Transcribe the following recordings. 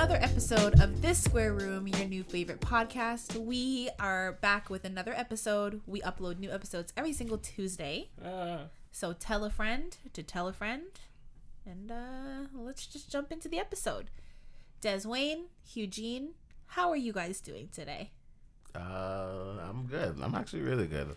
another episode of This Square Room, your new favorite podcast. We are back with another episode. We upload new episodes every single Tuesday. So tell a friend to tell a friend. And let's just jump into the episode. Deswayne, Hugh-Gene, how are you guys doing today? I'm good. I'm actually really good.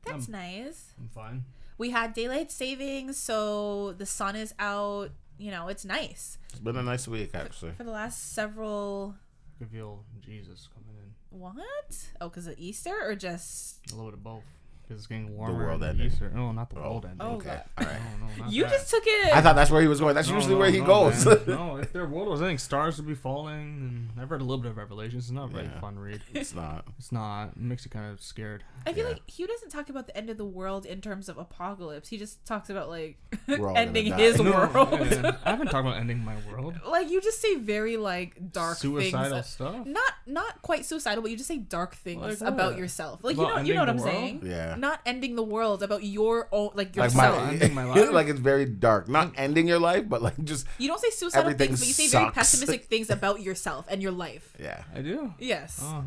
That's nice. I'm fine. We had daylight savings, so the sun is out. You know, it's nice. It's been a nice week, actually. For the last several... I can feel Jesus coming in. What? Oh, because of Easter or just... A little bit of both. Because it's getting warmer. The world and ending. Easter. No, not the world ending. Oh, Okay. God. All right. No, not You that. just took it... I thought that's where he was going. That's usually where he goes. No, if their world was ending, stars would be falling. And I've read a little bit of Revelations. It's not a very fun read. It's not. It's not. It makes you kind of scared. I feel like Hugh doesn't talk about the end of the world in terms of apocalypse. He just talks about, like, We're all ending gonna die. his No, world. yeah. I haven't talked about ending my world. Like, you just say very, like, dark Suicidal things. stuff? Not quite suicidal, but you just say dark things Like about what? yourself. Like, About you know what I'm ending the saying? Yeah. Not ending the world, about your own, like, Like yourself. ending my life? like it's very dark. Not ending your life, but like just You don't say suicidal everything things, but you say very sucks. pessimistic things about yourself and your life. yeah. I do. Yes. Oh.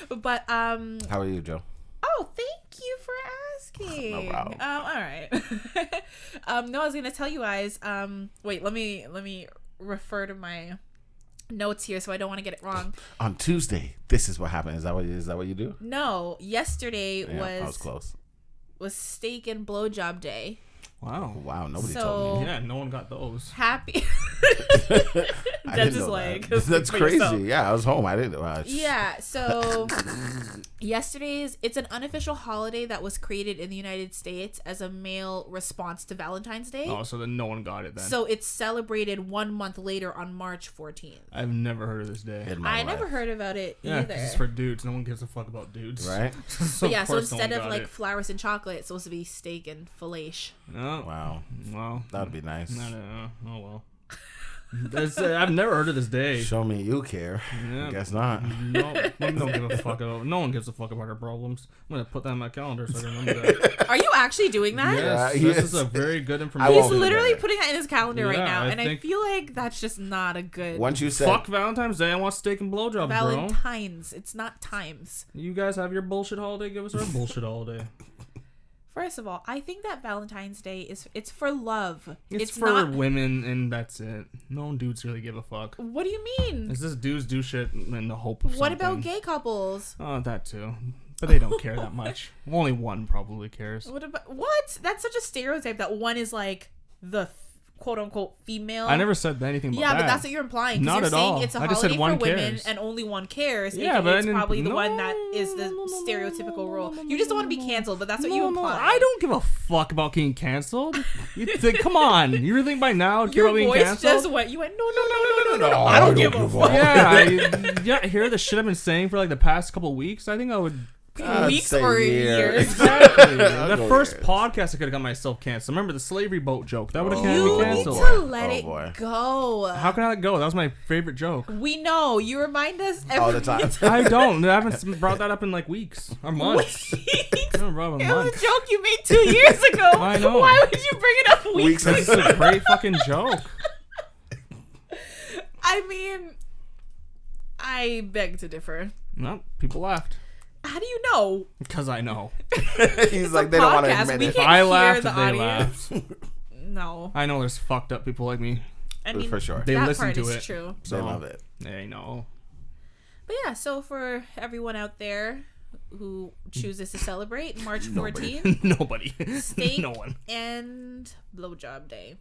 But, How are you, Joe? oh, thank you for asking. No problem. All right. No, I was gonna tell you guys. Wait, let me refer to my notes here, so I don't want to get it wrong. On Tuesday, this is what happened. Is that what you do? No, yesterday Yeah, I was close. was steak and blowjob day. Wow. Wow, nobody So- told me. Yeah, no one got those. Happy. I That's didn't just know like that. That's for crazy. yourself. Yeah, I was home. I didn't. Yeah, so it's an unofficial holiday that was created in the United States as a male response to Valentine's Day. Oh, so then no one got it then. So it's celebrated 1 month later on March 14th. I've never heard of this day. In my I never life. heard about it Yeah, 'cause either. it's for dudes. No one gives a fuck about dudes. Right? So But yeah, of so course no instead one of got like it. flowers and chocolate, it's supposed to be steak and filet. No. Wow. Well, That would be nice. I don't know. Oh well. I've never heard of this day. Show me you care. Yeah. I guess not. No, women don't give a fuck about. No one gives a fuck about our problems. I'm gonna put that on my calendar so I can remember that. Are you actually doing that? Yes, Yeah, this is yes. a very good I information. He's won't do literally that. putting that in his calendar right Yeah, now, I and I think- feel like that's just not a good Once you said Fuck Valentine's Day. I want steak and blowjob, bro. Valentine's. It's not times. You guys have your bullshit holiday. Give us our bullshit holiday. First of all, I think that Valentine's Day it's for love. It's for not. women, and that's it. No dudes really give a fuck. What do you mean? It's just dudes do shit in the hope of What something. about gay couples? Oh, that too. But they don't care that much. Only one probably cares. What about what? That's such a stereotype that one is like the quote unquote female. I never said anything about Yeah, that. but that's what you're implying. 'Cause Not you're at saying all. it's a I just said holiday one for women cares. and only one cares. Yeah, AKA but I it's didn't- probably the no, one that is the stereotypical role. You just don't want to be canceled, but that's what you imply. I don't give a fuck about getting canceled. You think, come on. You really think by now care Your about being voice canceled? just went. You went no. I don't give a fuck. Yeah, hear the shit I've been saying for like the past couple of weeks. I think I would. Weeks say or year. years. Exactly. I'll The go first years. podcast I could have got myself canceled. Remember the slavery boat joke? That would have You me need canceled. to let Oh, it boy. go. How can I let it go? That was my favorite joke. We know. You remind us every all the time. I don't. I haven't brought that up in like weeks or months. I haven't brought it up in It was a months. joke you made 2 years ago. I know. Why would you bring it up weeks Weeks ago? It's a great fucking joke. I mean, I beg to differ. No, people laughed. How do you know? Because I know. He's like, they don't want to podcast. admit We it. can't I hear laughed, the they audience. laughed. No. I know there's fucked up people like me. I mean, For sure. They that listen part to is it. true. They love it. They know. But yeah, so for everyone out there who chooses to celebrate March 14th, Nobody. steak No one. and blowjob day.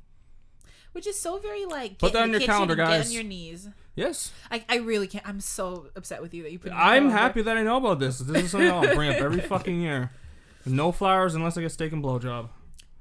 Which is so very like, Put get that in on the your kitchen calendar, and get guys. on your knees. Yes. I really can't. I'm so upset with you that you put it in your I'm calendar. happy that I know about this. This is something I'll bring up every fucking year. No flowers unless I get steak and blowjob.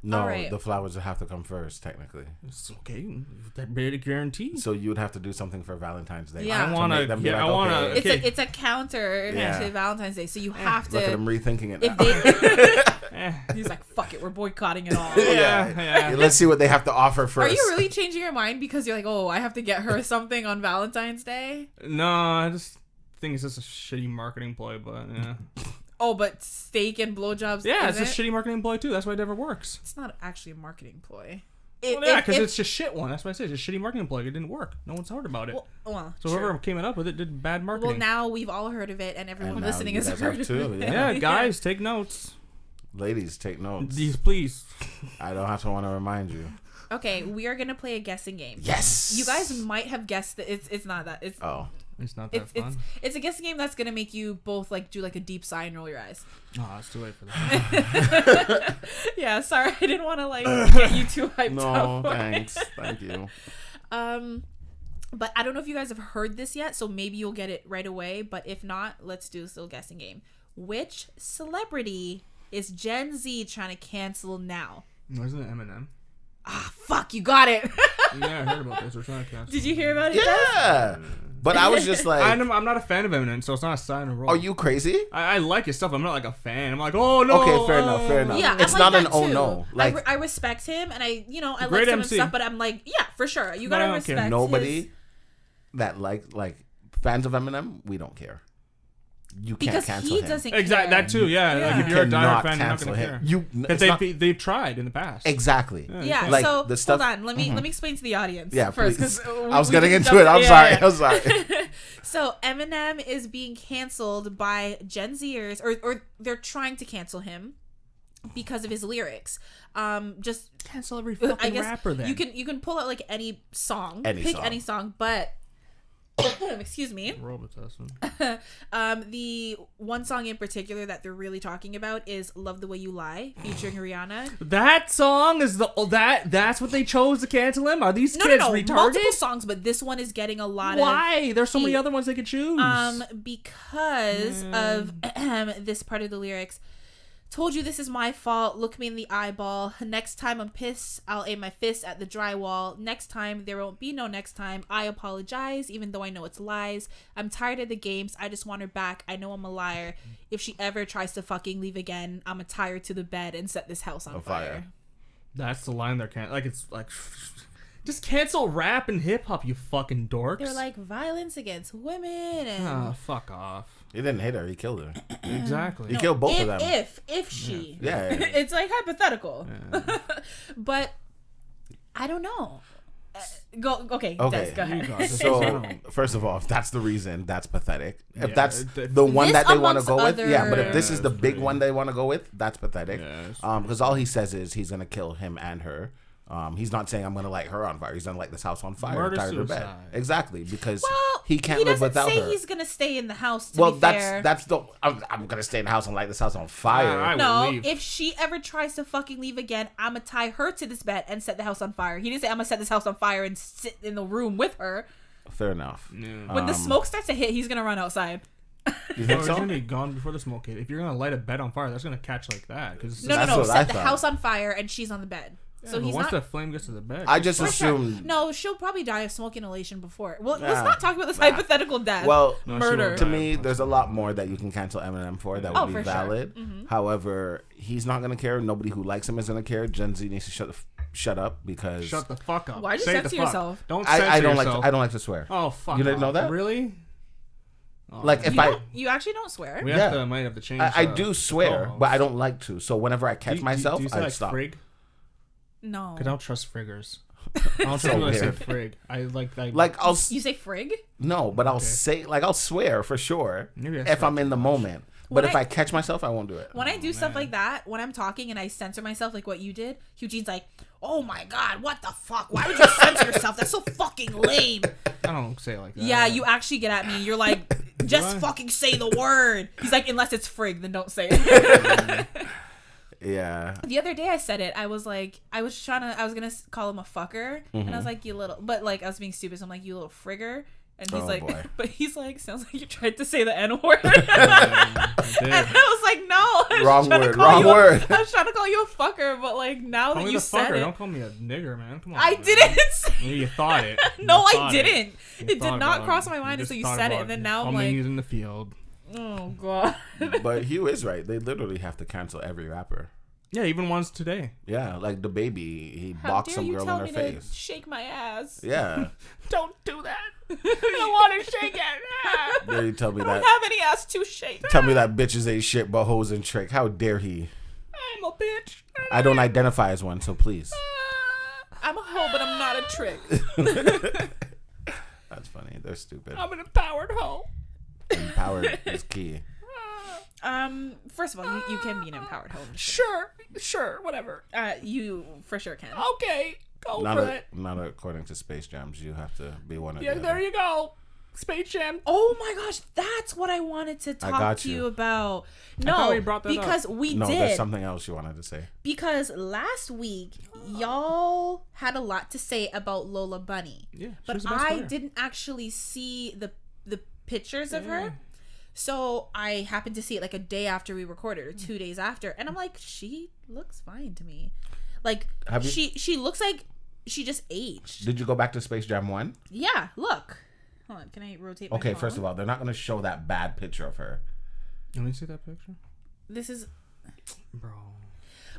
No, Alright. the flowers would have to come first, technically. It's okay. That made a guarantee. So you would have to do something for Valentine's Day. Yeah. to I wanna- make them be yeah, I wanna- okay. Okay. It's a counter Yeah. to Valentine's Day, so you have Look at to. him rethinking it If now. they, he's like, "Fuck it, we're boycotting it all." Yeah. Let's see what they have to offer first. Are you really changing your mind because you're like, "Oh, I have to get her something on Valentine's Day"? No, I just think it's just a shitty marketing ploy, but yeah. Oh, but steak and blowjobs. Yeah, it's isn't a shitty marketing ploy too. That's why it never works. It's not actually a marketing ploy. because it's just shit one. That's why I said it's a shitty marketing plug. It didn't work. No one's heard about it. Well, so whoever came up with it did bad marketing. Well, now we've all heard of it, and everyone listening has heard of it. Yeah, guys, take notes. Ladies, take notes. Please. I don't have to want to remind you. Okay, we are gonna play a guessing game. Yes. You guys might have guessed that it's not that. It's not that fun. It's a guessing game that's gonna make you both like do like a deep sigh and roll your eyes. Oh, it's too late for that. Yeah, sorry, I didn't want to like get you too hyped up. No, thanks. Thank you. But I don't know if you guys have heard this yet, so maybe you'll get it right away. But if not, let's do a still guessing game. Which celebrity is Gen Z trying to cancel now? Wasn't it Eminem? Ah, fuck, you got it. Yeah, I heard about this. We're trying to cancel. Did you hear about it? Yeah. But I was just like... I'm not a fan of Eminem, so it's not a sign of roll. Are you crazy? I like his stuff. I'm not like a fan. I'm like, oh, no. Okay, fair enough. Yeah, it's not an oh, no. Like, I respect him, and I like some of his stuff, but I'm like, yeah, for sure. You gotta respect nobody that like fans of Eminem, we don't care. You can't cancel him. Because he doesn't care. Exactly, that too, yeah. Like, if you're a diehard fan, you're not going to care. Because they've tried in the past. Exactly. Yeah, like so the stuff, hold on. Let me explain to the audience first. Because I was getting into it. I'm sorry. So Eminem is being canceled by Gen Zers, or they're trying to cancel him because of his lyrics. Just cancel every fucking rapper then. You can pull out like any song. Pick any song, but excuse me. The one song in particular that they're really talking about is "Love the Way You Lie" featuring Rihanna. That song is that's what they chose to cancel him? Are these kids retarded? Multiple songs, but this one is getting a lot of Why? There's so many other ones they could choose. Because of this part of the lyrics. Told you this is my fault. Look me in the eyeball. Next time I'm pissed, I'll aim my fist at the drywall. Next time, there won't be no next time. I apologize, even though I know it's lies. I'm tired of the games. I just want her back. I know I'm a liar. If she ever tries to fucking leave again, I'ma tie her to the bed and set this house on fire. That's the line they're canceling. Like, it's like... Just cancel rap and hip hop, you fucking dorks. They're like violence against women and... Oh, fuck off. He didn't hit her. He killed her. Exactly. He killed both of them. If she. Yeah. It's like hypothetical. Yeah. But I don't know. Okay. Des, go ahead. So, first of all, if that's the reason, that's pathetic. If Yeah, that's the one that they want to go with, but if this is the big pretty... one they want to go with, that's pathetic. Yeah, because all he says is he's going to kill him and her. He's not saying I'm going to light her on fire. He's going to light this house on fire. Murder Tie her to bed. Exactly, because he can't he live without her. He doesn't say he's going to stay in the house, to be fair. That's the... I'm going to stay in the house and light this house on fire. No, if she ever tries to fucking leave again, I'm going to tie her to this bed and set the house on fire. He didn't say I'm going to set this house on fire and sit in the room with her. Fair enough. Yeah. When the smoke starts to hit, he's going to run outside. You think so? It's gonna be gone before the smoke hit. If you're gonna light a bed on fire, that's gonna catch like that. No. Set the house on fire and she's on the bed. Yeah, so he's once not... the flame gets to the bed, I just assumed... Sure. No, she'll probably die of smoke inhalation before. Well, let's not talk about this hypothetical death. Well, murder. To me, there's a lot more that you can cancel Eminem for that would be valid. Sure. Mm-hmm. However, he's not going to care. Nobody who likes him is going to care. Gen Z needs to shut up because... Shut the fuck up. Why'd you censor yourself? Don't censor yourself. I don't like to swear. Oh, fuck. You didn't know that? Really? Oh, like if you actually don't swear. We might have to change. I do swear, but I don't like to. So whenever I catch myself, I stop. Frig? No, because I don't trust friggers. I don't trust people that say frig. I like I'll. You say frig? No, but I'll say I'll swear for sure if I'm in the moment. But if I catch myself, I won't do it. When I do stuff like that, when I'm talking and I censor myself, like what you did, Hugh-Gene's like, "Oh my god, what the fuck? Why would you censor yourself? That's so fucking lame." I don't say it like that. Yeah, you actually get at me. You're like, just fucking say the word. He's like, unless it's frig, then don't say it. Yeah. The other day I said it. I was like, I was gonna call him a fucker, and I was like, you little, but like I was being stupid. So I'm like, you little frigger. And he's but he's like, sounds like you tried to say the N-word. And I was like, no. Wrong word. I was trying to call you a fucker, but like now that you said it. Don't call me a nigger, man. Come on. I didn't say it. You thought it. No, I didn't. It did not cross my mind until you said it. And then now I'm like. in the field. Oh, God. But Hugh is right. They literally have to cancel every rapper. Yeah, even ones today. Yeah, like the baby, he boxed some girl in her face. Shake my ass. Yeah. Don't do that. I don't want to shake it. Dare you tell me that? I don't have any ass to shake. Tell me that bitches ain't shit but hoes and trick. How dare he? I'm a bitch. I don't identify as one, so please. I'm trick. That's funny. They're stupid. I'm an empowered hoe. Empowered is key. First of all, you can be an empowered hoe. Sure, whatever. You for sure can. Okay, go for it. Not according to Space Jams. You have to be one of Yeah, the there other. you go. Space Jam. Oh my gosh, that's what I wanted to talk to you about. No, we brought that because up. we No, did. there's something else you wanted to say. Because last week y'all had a lot to say about Lola Bunny. Yeah, but I didn't actually see the pictures of her. So I happened to see it like a day after we recorded, or 2 days after, and I'm like, she looks fine to me. Like she looks like she just aged. Did you go back to Space Jam 1? Yeah, look. Hold on, can I rotate my phone? First of all, they're not going to show that bad picture of her. Let me see that picture. This is, bro.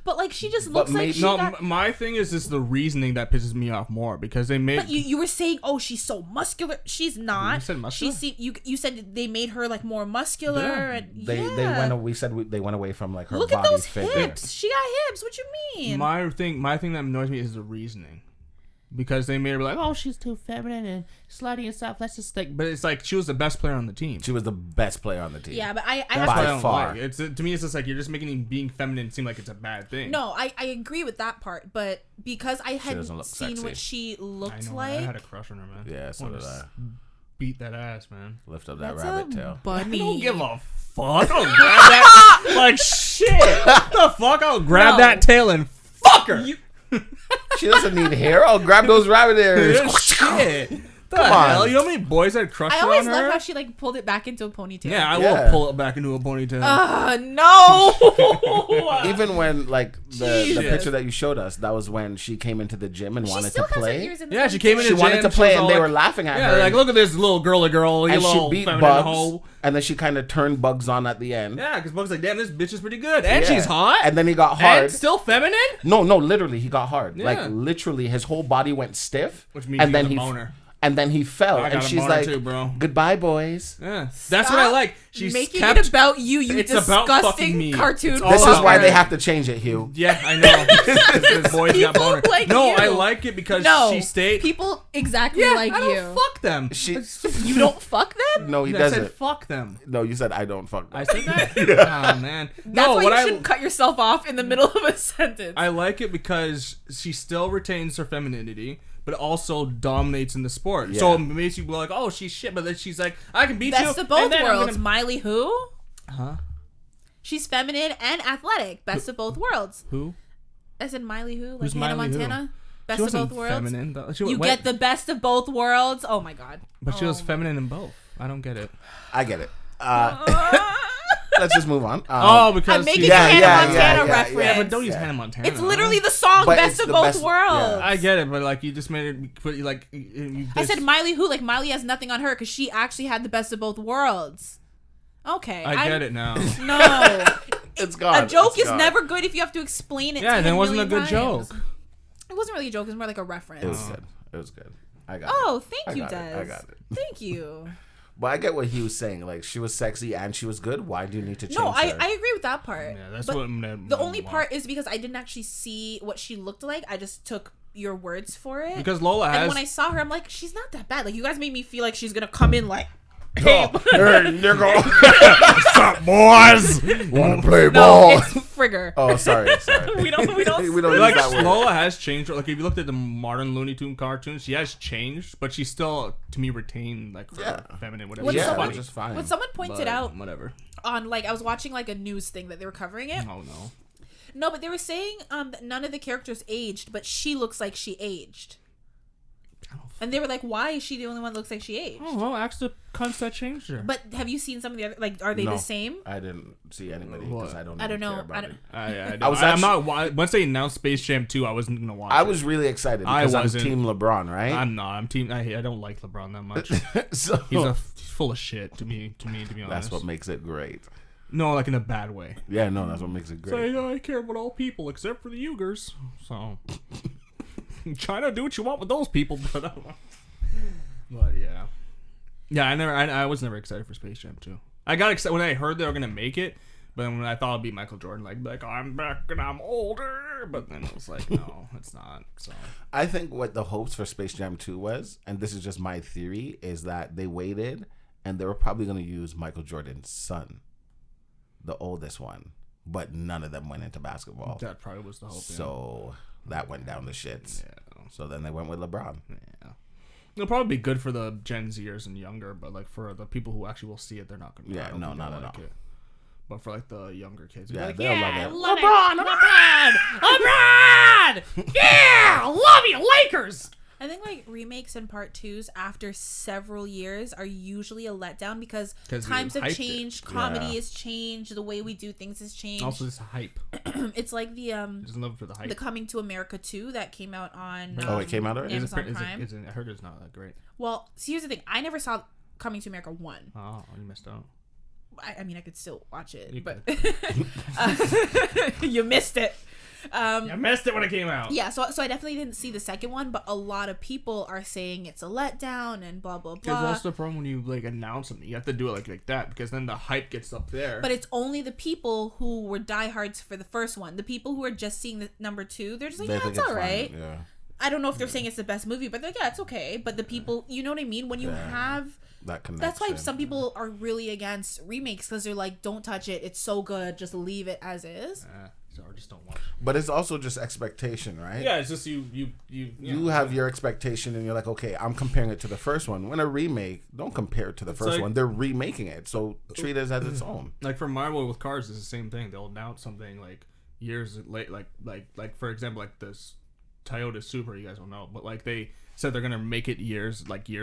But like she just looks like she got... my thing is the reasoning that pisses me off more, because they made. But you were saying, oh, she's so muscular. She's not. You said muscular. You said they made her like more muscular, and they went. We said they went away from like her Look body at those figure. hips. She got hips. What you mean? My thing that annoys me is the reasoning. Because they made her like, oh, she's too feminine and slutty and stuff. Let's just think. But it's like she was the best player on the team. She was the best player on the team. Yeah, but I have by far. Like. To me, it's just like you're just making being feminine seem like it's a bad thing. No, I agree with that part. But because I hadn't seen sexy. what she looked like, I had a crush on her, man. Yeah, so did I. Beat that ass, man. Lift up that That's rabbit tail. Bunny. I don't give a fuck. I'll grab that like shit. What the fuck? I'll grab that tail and fuck her. She doesn't need hair. I'll grab those rabbit ears. Shit. Come on. You know how many boys had crushed I on always her? love how she like pulled it back into a ponytail. Yeah, I will pull it back into a ponytail. No. Even when like the picture that you showed us, that was when she came into the gym and wanted to play. Yeah, she came in. She wanted to play, and they were laughing at her. Yeah, like look at this little girly girl, and she beat Bugs. And then she kind of turned Bugs on at the end. Yeah, because Bugs like, damn, this bitch is pretty good, and she's hot. And then he got hard. And still feminine? No, literally, he got hard. Yeah. Like literally, his whole body went stiff. Which means and then he's a boner. And then he fell, and she's like, too, bro. "Goodbye, boys." Yeah, that's what I like. She's making it about you, it's disgusting cartoon. This is why they have to change it, Hugh. Yeah, I know. Because boys got boner. Like no, you. I like it because she stayed. People exactly like I you. don't fuck them. You don't fuck them? No, he I doesn't. said fuck them. No, you said I don't fuck them. I said that? Oh, man. That's why you shouldn't cut yourself off in the middle of a sentence. I like it because she still retains her femininity, but also dominates in the sport. Yeah. So it makes you be like, oh, she's shit, but then she's like, I can beat you. Best of both worlds. Miley who? Huh? She's feminine and athletic. Best of both worlds. Who? I said Miley who? Like Who's Hannah Miley Montana? Who? Best of both worlds? Feminine, you get the best of both worlds? Oh my god. But she was feminine in both. I don't get it. I get it. Let's just move on. Because I'm making Hannah Montana reference. Yeah, but don't use Hannah Montana. It's literally the song Best of Both Worlds. Yeah. I get it, but like you just made it put like. I said Miley who? Like Miley has nothing on her because she actually had the best of both worlds. Okay, I get it now. No, it's gone. A joke is never good if you have to explain it. Yeah, then it wasn't a good joke. It wasn't really a joke. It was more like a reference. It was good. It was good. I got it. Oh, thank you, Des. I got it. Thank you. But I get what he was saying. Like, she was sexy and she was good. Why do you need to change her? No, I agree with that part. Yeah, that's but what the only part is because I didn't actually see what she looked like. I just took your words for it. Because Lola has... And when I saw her, I'm like, she's not that bad. Like, you guys made me feel like she's going to come in like... Hey, nigga. What's up, boys? Want to play ball? No, it's Frigger. Oh, sorry. we don't use like, that word. Lola has changed. Like, if you looked at the modern Looney Tunes cartoons, she has changed, but she still, to me, retained like her feminine, whatever. Which funny. Which is fine. When someone pointed out, whatever, on like I was watching like a news thing that they were covering it. Oh no. No, but they were saying that none of the characters aged, but she looks like she aged. And they were like, why is she the only one that looks like she aged? Oh, well, ask the cunts that changed her. But have you seen some of the other, like, are they the same? I didn't see anybody because I don't know. Care about it. I'm not, once they announced Space Jam 2, I wasn't going to watch it. I was really excited because I'm Team LeBron, right? I'm not. I'm Team, I don't like LeBron that much. He's full of shit to be honest. That's what makes it great. No, like in a bad way. Yeah, no, that's what makes it great. I care about all people except for the Uyghurs. So... China, do what you want with those people, but I was never excited for Space Jam 2. I got excited when I heard they were gonna make it, but then when I thought it'd be Michael Jordan, like I'm back and I'm older. better, but then it was like, no, it's not. So I think what the hopes for Space Jam 2 was, and this is just my theory, is that they waited and they were probably going to use Michael Jordan's son, the oldest one, but none of them went into basketball. That probably was the hope. So that went down the shits. Yeah. So then they went with LeBron. Yeah. It'll probably be good for the Gen Zers and younger, but like for the people who actually will see it, they're not going to. Yeah, no, not at all. It. But for like the younger kids, yeah, like, they'll love it. LeBron! Yeah, love you, Lakers. I think like remakes and part 2s after several years are usually a letdown because times have changed, comedy has changed, the way we do things has changed. Also, this hype. It's like the just love for the hype. The Coming to America 2 that came out on it came out already? Amazon Prime. I heard it's not that great. Well, so here's the thing: I never saw Coming to America 1. Oh, you missed out. I mean, I could still watch it, You but you missed it. I missed it when it came out. Yeah, so I definitely didn't see the second one, but a lot of people are saying it's a letdown and blah blah blah. Because that's the problem when you like announce something. You have to do it like that because then the hype gets up there. But it's only the people who were diehards for the first one. The people who are just seeing the number 2, they're just like, yeah, it's all right. Yeah. I don't know if they're saying it's the best movie, but they're like, yeah, it's okay. But the people, you know what I mean? When you have that connection. That's why some people are really against remakes because they're like, don't touch it. It's so good. Just leave it as is. So I just don't watch. But it's also just expectation, right? Yeah, it's just you have your expectation and you're like, okay, I'm comparing it to the first one. When a remake, don't compare it to the first one. They're remaking it, so treat it as its own. Like for Marvel with Cars, it's the same thing. They'll announce something like years late, like for example, like this Toyota Supra. You guys don't know, but like they said they're gonna make it years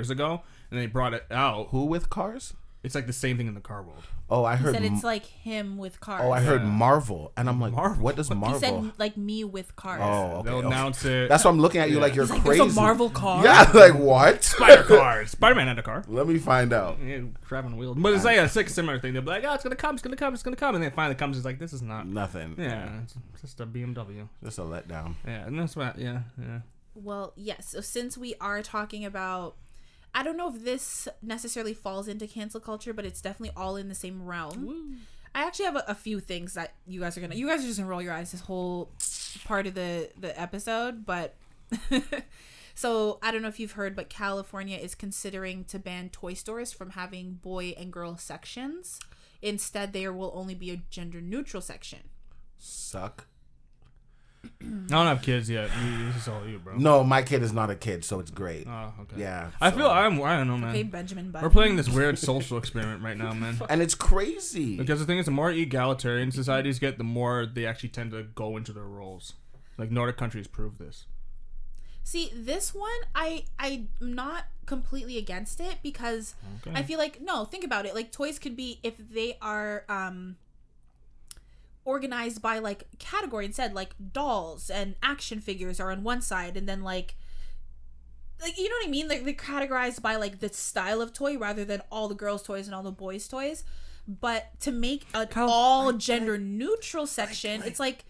ago, and they brought it out. Who with Cars? It's like the same thing in the car world. Oh, I heard. He said it's like him with cars. Oh, I heard Marvel, and I'm like, Marvel? What does Marvel? He said like me with cars. Oh, okay. They'll announce it. That's why I'm looking at you like you're crazy. There's a Marvel car. Yeah, like what? Spider-Man had a car. Let me find out. Yeah, driving wheels. But it's like a similar thing. They'll be like, oh, it's gonna come, and then it finally comes. It's like this is not nothing. Yeah, it's just a BMW. Just a letdown. Yeah, and that's what. Yeah. Well, yes. So since we are talking about, I don't know if this necessarily falls into cancel culture, but it's definitely all in the same realm. Woo. I actually have a few things that you guys are just gonna roll your eyes this whole part of the episode, but so I don't know if you've heard, but California is considering to ban toy stores from having boy and girl sections. Instead, there will only be a gender neutral section. Suck. I don't have kids yet. This is all you, bro. No, my kid is not a kid, so it's great. Oh, okay. Yeah. I don't know, man. Okay, Benjamin Button. We're playing this weird social experiment right now, man. And it's crazy. Because the thing is, the more egalitarian societies get, the more they actually tend to go into their roles. Like Nordic countries prove this. See, this one, I'm not completely against it because I feel like, no, think about it. Like, toys could be, if they are organized by, like, category instead, like, dolls and action figures are on one side, and then, like, you know what I mean? Like, they're categorized by, like, the style of toy rather than all the girls' toys and all the boys' toys. But to make an all gender neutral section, it's like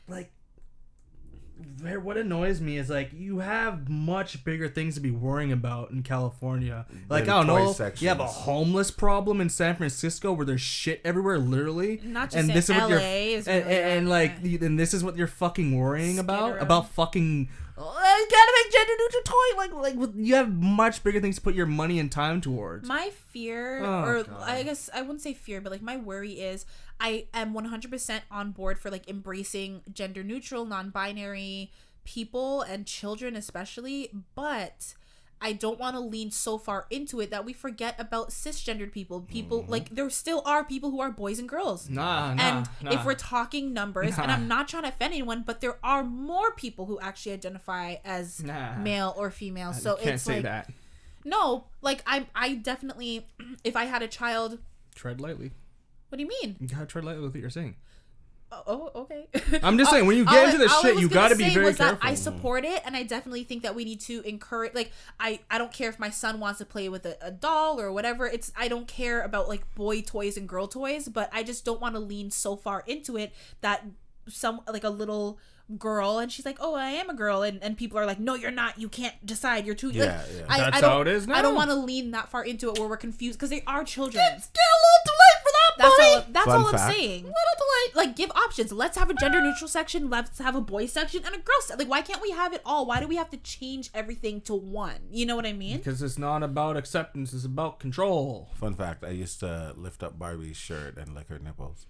what annoys me is like you have much bigger things to be worrying about in California. Like I don't know, sections. You have a homeless problem in San Francisco where there's shit everywhere, literally. Not just and this LA is really and like and this is what you're fucking worrying about fucking. I gotta make gender neutral toy. Like you have much bigger things to put your money and time towards. My fear, God. I guess I wouldn't say fear, but like my worry is I am 100% on board for like embracing gender neutral, non-binary people and children especially, but I don't want to lean so far into it that we forget about cisgendered people. People like there still are people who are boys and girls. And if we're talking numbers, and I'm not trying to offend anyone, but there are more people who actually identify as male or female. So can't it's say like that. No, like I definitely, if I had a child, tread lightly. What do you mean? You gotta tread lightly with what you're saying. Oh, okay. I'm just saying, when you get into this shit, you gotta be very careful. I support it, and I definitely think that we need to encourage. Like, I don't care if my son wants to play with a doll or whatever. I don't care about like boy toys and girl toys, but I just don't want to lean so far into it that a little girl and she's like, oh, I am a girl, and people are like, no, you're not, you can't decide, you're too yeah. That's how it is now. I don't want to lean that far into it where we're confused because they are children. It's still a little too late for that, that's all I'm saying. A little too like give options. Let's have a gender neutral section. Let's have a boy section and a girl section. Like, why can't we have it all? Why do we have to change everything to one? You know what I mean? Because it's not about acceptance. It's about control. Fun fact: I used to lift up Barbie's shirt and lick her nipples.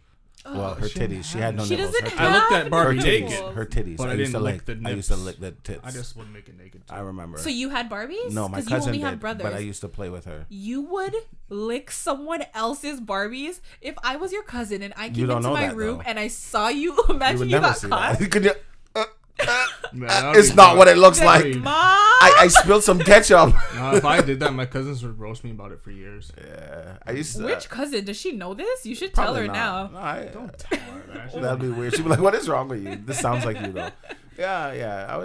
Oh, Well, her titties. She had no she nipples. doesn't Her I looked at have Barbie nipples. naked. Her titties. But I didn't lick the I used to nips. lick the tits. I just wouldn't make it naked. Too. I remember. So you had Barbies? No, my 'Cause cousin you only did, have brothers. but I used to play with her. You would lick someone else's Barbies? If I was your cousin and I You came don't into know my that, room though. and I saw you, You imagine would you never got see caught. that. Could you? Man, that would It's be not rough. what it looks like. Mom! I spilled some ketchup. No, if I did that, my cousins would roast me about it for years. Yeah, I used to. Which cousin? Does she know this? You should tell Probably her not. now. No, Don't tell her that. She that'd be weird. She'd be like, "What is wrong with you? This sounds like you, though." Yeah.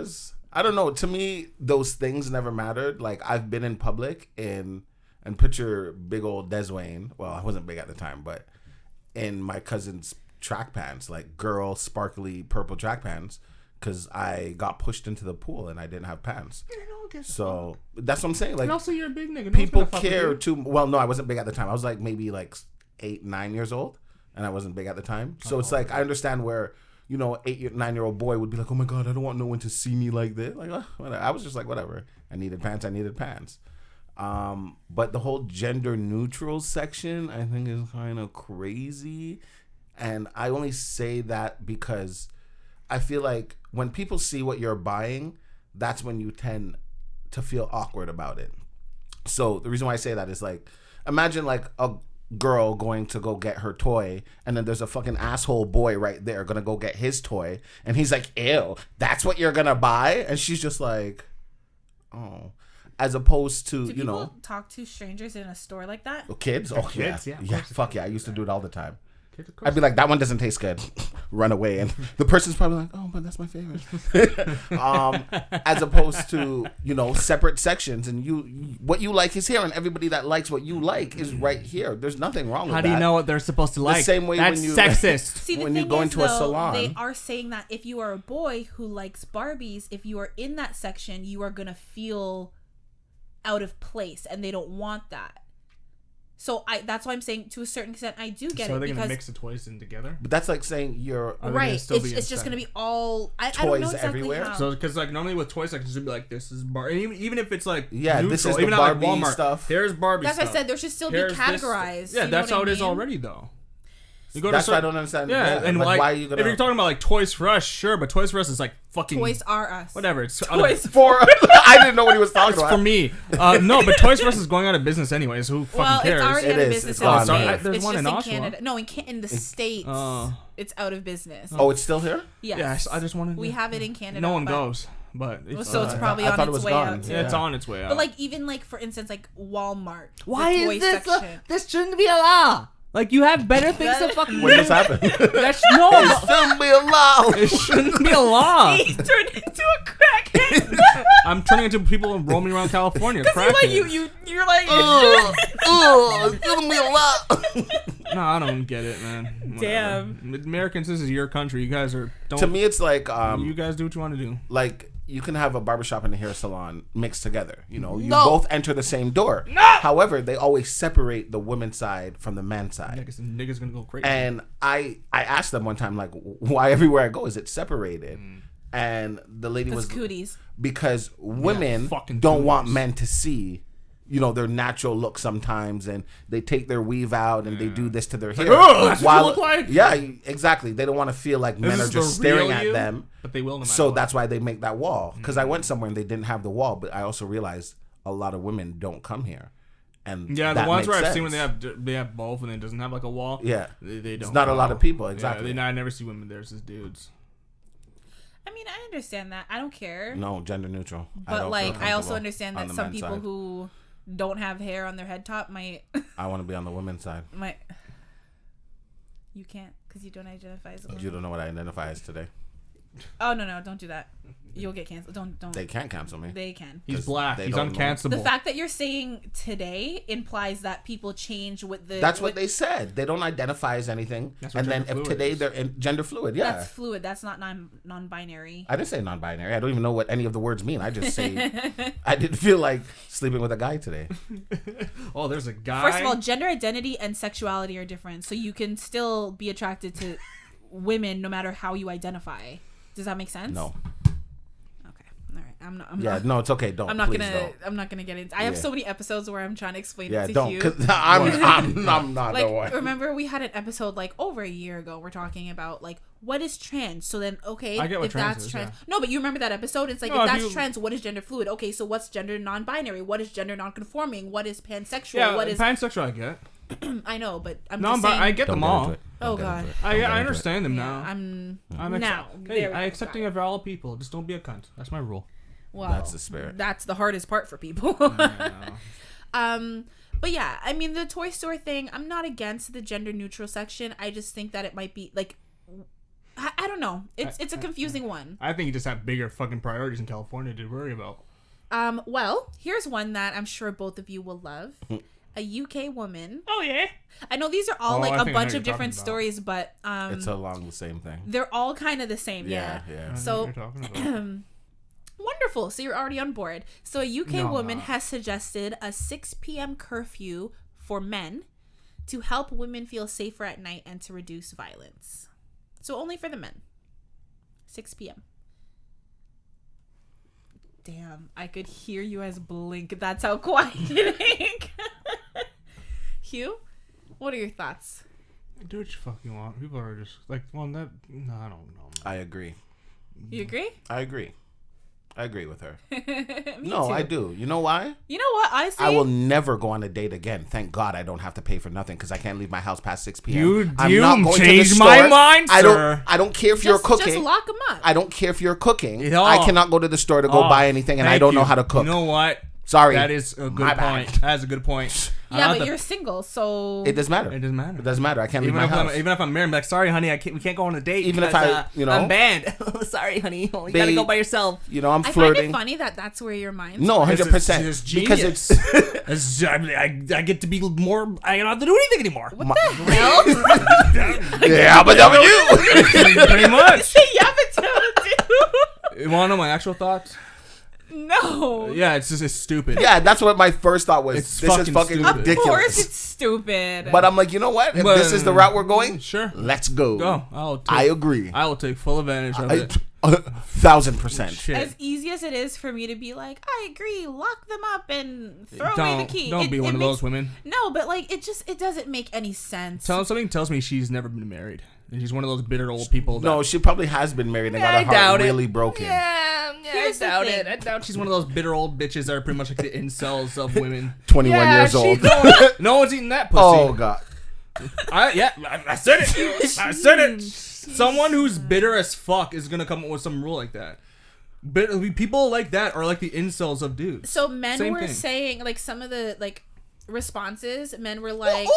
I don't know. To me, those things never mattered. Like, I've been in public and picture big old Deswayne. Well, I wasn't big at the time, but in my cousin's track pants, like girl sparkly purple track pants, because I got pushed into the pool and I didn't have pants. So that's what I'm saying. Like, and also, you're a big nigga. No one's people gonna fuck with care you. too. Well, no, I wasn't big at the time. I was like maybe like 8, 9 years old, and I wasn't big at the time. So it's like I understand where 8, 9-year-old boy would be like, "Oh my god, I don't want no one to see me like this." Like, whatever. I was just like, whatever. I needed pants. But the whole gender neutral section, I think, is kind of crazy, and I only say that because I feel like when people see what you're buying, that's when you tend to feel awkward about it. So the reason why I say that is, like, imagine like a girl going to go get her toy, and then there's a fucking asshole boy right there gonna go get his toy, and he's like, "Ew, that's what you're gonna buy?" And she's just like, "Oh." As opposed to, Do people talk to strangers in a store like that? kids. Oh Kids, yeah, yeah, fuck yeah. I used to do it all the time. Kids, of course. I'd be like, "That one doesn't taste good." Run away, and the person's probably like, "Oh, but that's my favorite." As opposed to separate sections, and what you like is here, and everybody that likes what you like is right here. There's nothing wrong with that. How do you know what they're supposed to like? same way That's when you sexist. See, the when you thing go is, into a though, salon. they are saying that if you are a boy who likes Barbies, if you are in that section, you are gonna feel out of place, and they don't want that. So that's why I'm saying, to a certain extent, I do get So it, are they because gonna mix the toys in together? But that's like saying you're Are they right, gonna still be it's just inside? gonna be all I don't know Toys exactly everywhere? how. So, because like normally with toy sections, it'd be like, this is Barbie. Even if it's like Yeah, neutral, this is the even at Barbie like Walmart stuff. Here's Barbie That's stuff. why I said there should still be Here's this- categorized. Yeah, you know that's what how I it is mean? already though. You go That's to why I don't understand. Yeah, and like, why are you gonna? if you're talking about like Toys R Us, sure, but Toys R Us is like fucking Toys R Us. whatever. It's Toys. for I didn't know what he was talking It's about. for me. No, but Toys R Us is going out of business anyways. Who fucking Well, cares? it's already It out of is. business. It's in gone. the States. Sorry, there's It's one just in in Oshawa. Canada. No, in the States, it's out of business. Oh, it's still here? Yes. Yes, I just wanted. We have it in Canada. No one but- goes, but So it's probably I on thought it its was way gone. out. Too. yeah, it's on its way out. But like, even like, for instance, like Walmart. why the toy is this? section. This shouldn't be a law. Like, you have better things to fucking. When this happened? That's no. It shouldn't be allowed. It shouldn't be a law. He turned into a crackhead. I'm turning into people roaming around California. Because like Crackheads. you're like. It shouldn't be allowed. No, I don't get it, man. Damn. Whatever. Americans, this is your country. You guys are. Don't. To me, it's like you guys do what you want to do. like you can have a barbershop and a hair salon mixed together. You No. both enter the same door. No. However, they always separate the women's side from the men's side. Niggas gonna go crazy. And I asked them one time, like, why everywhere I go is it separated? And the lady was cooties. because women fucking don't want cooties. men to see, their natural look sometimes, and they take their weave out and they do this to their hair. "Oh, that's what you look like?" Yeah, exactly. They don't want to feel like men This are is just the real staring at you, them. but they will no matter So what. that's why they make that wall. Because I went somewhere and they didn't have the wall, but I also realized a lot of women don't come here. And Yeah, the that ones makes where I've seen when sense. they have both and it doesn't have like a wall. Yeah. they don't. It's not a lot go. of people, Yeah, exactly. I never see women there. It's just dudes. I mean, I understand that. I don't care. No, gender neutral. But like, I also comfortable understand on that the some men's people side. who don't have hair on their head top might. I want to be on the women's side. You can't because you don't identify as a woman. You don't know what I identify as today. Oh no, don't do that. You'll get canceled. Don't. They can't cancel me. They can. He's 'Cause black. they He's don't know. uncancelable. The fact that you're saying today implies that people change with the. That's with- what they said. They don't identify as anything. That's what And then gender if fluid today is. they're in gender fluid, yeah. That's fluid. That's not non-binary. I didn't say non-binary. I don't even know what any of the words mean. I just say I didn't feel like sleeping with a guy today. Oh, there's a guy. First of all, gender identity and sexuality are different, so you can still be attracted to women no matter how you identify. Does that make sense? No. All right, I'm not. No, it's okay. Don't. I'm not Please gonna. don't. I'm not gonna get into. I have so many episodes where I'm trying to explain it to don't, Hugh. because I'm not Like, the one. remember we had an episode like over a year ago. We're talking about like what is trans. So then, okay, I get what if trans that's is, trans. yeah. No, but you remember that episode? It's like No, if if that's you- trans, what is gender fluid? Okay, so what's gender non-binary? What is gender non-conforming? What is pansexual? Yeah, what is? pansexual I get. I know, but I'm No, just but saying. I get Don't them get all. into it. Oh, Don't get God. into it. Don't get I into it. understand them Yeah, now. I'm now. Hey, There we I go, accepting got of all people. Just don't be a cunt. That's my rule. Well, That's the spirit. That's the hardest part for people. But yeah, I mean the toy store thing, I'm not against the gender neutral section. I just think that it might be like I don't know. It's a confusing one. I think you just have bigger fucking priorities in California to worry about. Well, here's one that I'm sure both of you will love. A UK woman. Oh yeah. I know these are all Oh, like I a think I know bunch what of you're different talking stories, but It's along the same thing. they're all kind of the same. Yeah. Yeah. So What you're talking about. wonderful. So you're already on board. So a UK No, I'm woman not. has suggested a 6 p.m. curfew for men to help women feel safer at night and to reduce violence. So only for the men. 6 p.m. Damn, I could hear you as blink. That's how quiet it is. Hugh, what are your thoughts? Do what you fucking want. People are just like, well, that. No, I don't know. I agree. You agree? I agree with her. Me No, too. I do. You know why? You know what? Honestly, I will never go on a date again. Thank God I don't have to pay for nothing because I can't leave my house past 6 p.m. You I'm not going to the changed my store. mind, sir. I don't care if you're cooking. Just lock them up. I don't care if you're cooking. Yeah. I cannot go to the store to go buy anything, and I don't know how to cook. You know what? Sorry. That is a My good bad. point. That is a good point. Yeah, but you're single, so It doesn't matter. It doesn't matter. It doesn't matter. I can't leave Even my house. if I'm married, I'm like, sorry, honey, we can't go on a date. Even if because, I'm banned. Sorry, honey, you gotta Babe, go by yourself. You know, I'm I flirting. find it funny that that's where your mind's No, at. 100%. It's Because genius. it's I get to be more. I don't have to do anything anymore. What the hell? yeah, but W. Pretty much. Yeah, but tell it, You want to know my actual thoughts? dude. No. Yeah, it's stupid. Yeah, that's what my first thought was. It's This is fucking fucking stupid. Of ridiculous. course it's stupid. But I'm like, you know what? If But- this is the route we're going, Sure. let's go. Go. I agree. I will take full advantage of it. 1,000%. Shit. as easy as it is for me to be like, I agree, lock them up and throw away the key. Don't be one of makes- those women. No, but like it doesn't make any sense. Something tells me she's never been married. And she's one of those bitter old people. That, No, she probably has been married and got I her heart doubt it. really broken. Yeah, Here's the thing. I doubt she's one of those bitter old bitches that are pretty much like the incels of women. 21 years old. No one's eating that pussy. Oh, God. I said it. I said it. Someone who's bitter as fuck is gonna come up with some rule like that. People like that are like the incels of dudes. So men Same were thing. saying like some of the like responses, men were like,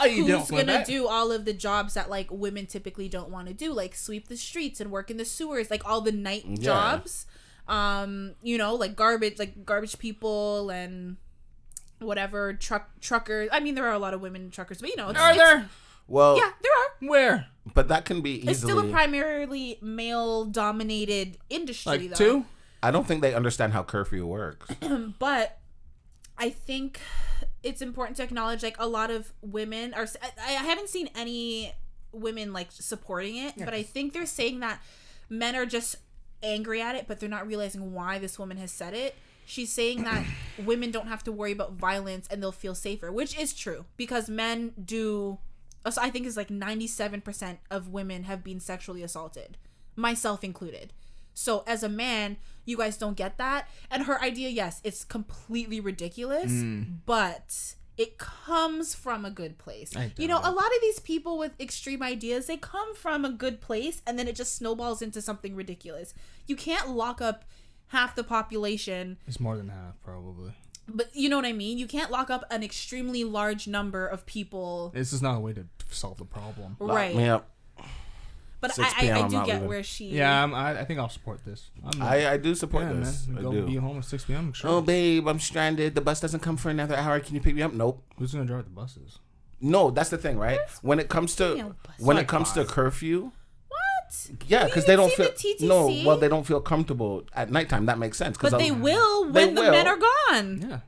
You don't who's want gonna that? do all of the jobs that like women typically don't want to do, like sweep the streets and work in the sewers, like all the night jobs, like garbage people and whatever truckers. I mean, there are a lot of women truckers, but Are there? Well, yeah, there are. Where? but that can be easily. It's still a primarily male-dominated industry, Like though. two? I don't think they understand how curfew works. But I think it's important to acknowledge like a lot of women are. I haven't seen any women like supporting it, but I think they're saying that men are just angry at it, but they're not realizing why this woman has said it. She's saying that women don't have to worry about violence and they'll feel safer, which is true because men do. So I think it's like 97% of women have been sexually assaulted, myself included. So as a man, you guys don't get that. And her idea, yes, it's completely ridiculous, but it comes from a good place. A lot of these people with extreme ideas, they come from a good place and then it just snowballs into something ridiculous. You can't lock up half the population. It's more than half, probably. But you know what I mean? You can't lock up an extremely large number of people. This is not a way to solve the problem. Right. Lock me up. But 6 I p.m., I'm do not get leaving. where she... Yeah, I think I'll support this. I do support yeah, this. man. I Go do. be home at 6 p.m. Sure. Oh, babe, I'm stranded. The bus doesn't come for another hour. Can you pick me up? Nope. Who's gonna drive the buses? No, that's the thing, right? When it comes to female buses. when Like it comes to five. curfew, What? yeah, You because they didn't don't feel see the TTC? no. Well, they don't feel comfortable at nighttime. That makes sense. 'cause But they will they when the will. men are gone. Yeah.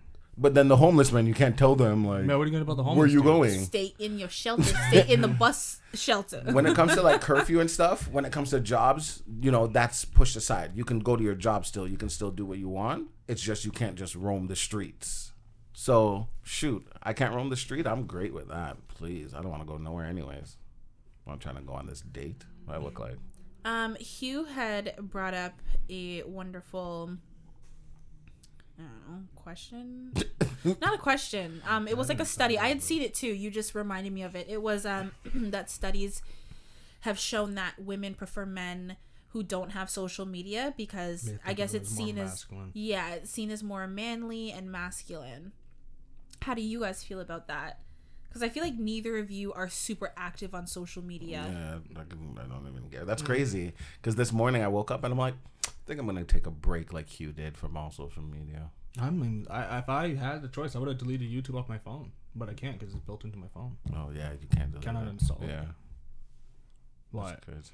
But then the homeless man, you can't tell them like. Man, what are you gonna about the homeless? Where you dude? going? Stay in your shelter. Stay in the bus shelter. When it comes to like curfew and stuff, when it comes to jobs, that's pushed aside. You can go to your job still. You can still do what you want. It's just you can't just roam the streets. So shoot, I can't roam the street. I'm great with that. Please, I don't want to go nowhere anyways. I'm trying to go on this date. What I look like. Hugh had brought up a wonderful, I don't know, question. Not a question. It was like a study. I had seen it too. You just reminded me of it. It was that studies have shown that women prefer men who don't have social media because I guess it's seen as it's seen as more manly and masculine. How do you guys feel about that? Because I feel like neither of you are super active on social media. Yeah, I don't even care. That's crazy. Because this morning I woke up and I'm like, I think I'm going to take a break like Hugh did from all social media. I mean, if I had the choice, I would have deleted YouTube off my phone. But I can't because it's built into my phone. Oh, yeah, you can't delete Cannot it. install it. Yeah. What? That's crazy.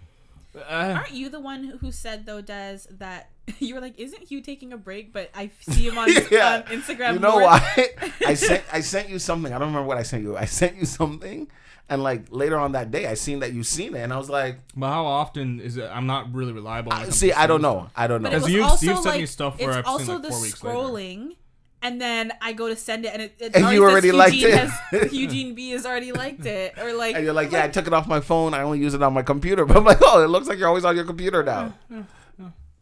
Aren't you the one who said though, Des, that you were like, isn't Hugh taking a break? But I see him on Instagram. You know why? I sent you something. I don't remember what I sent you. I sent you something, and like later on that day, I seen that you seen it, and I was like, but how often is it? I'm not really reliable. I don't know. But you've sent me stuff where it's I've seen also like the 4 weeks scrolling. Later. And then I go to send it, and it and you already liked it. Eugene B has already liked it, or like. And you're like, yeah, I took it off my phone. I only use it on my computer. But I'm like, oh, it looks like you're always on your computer now.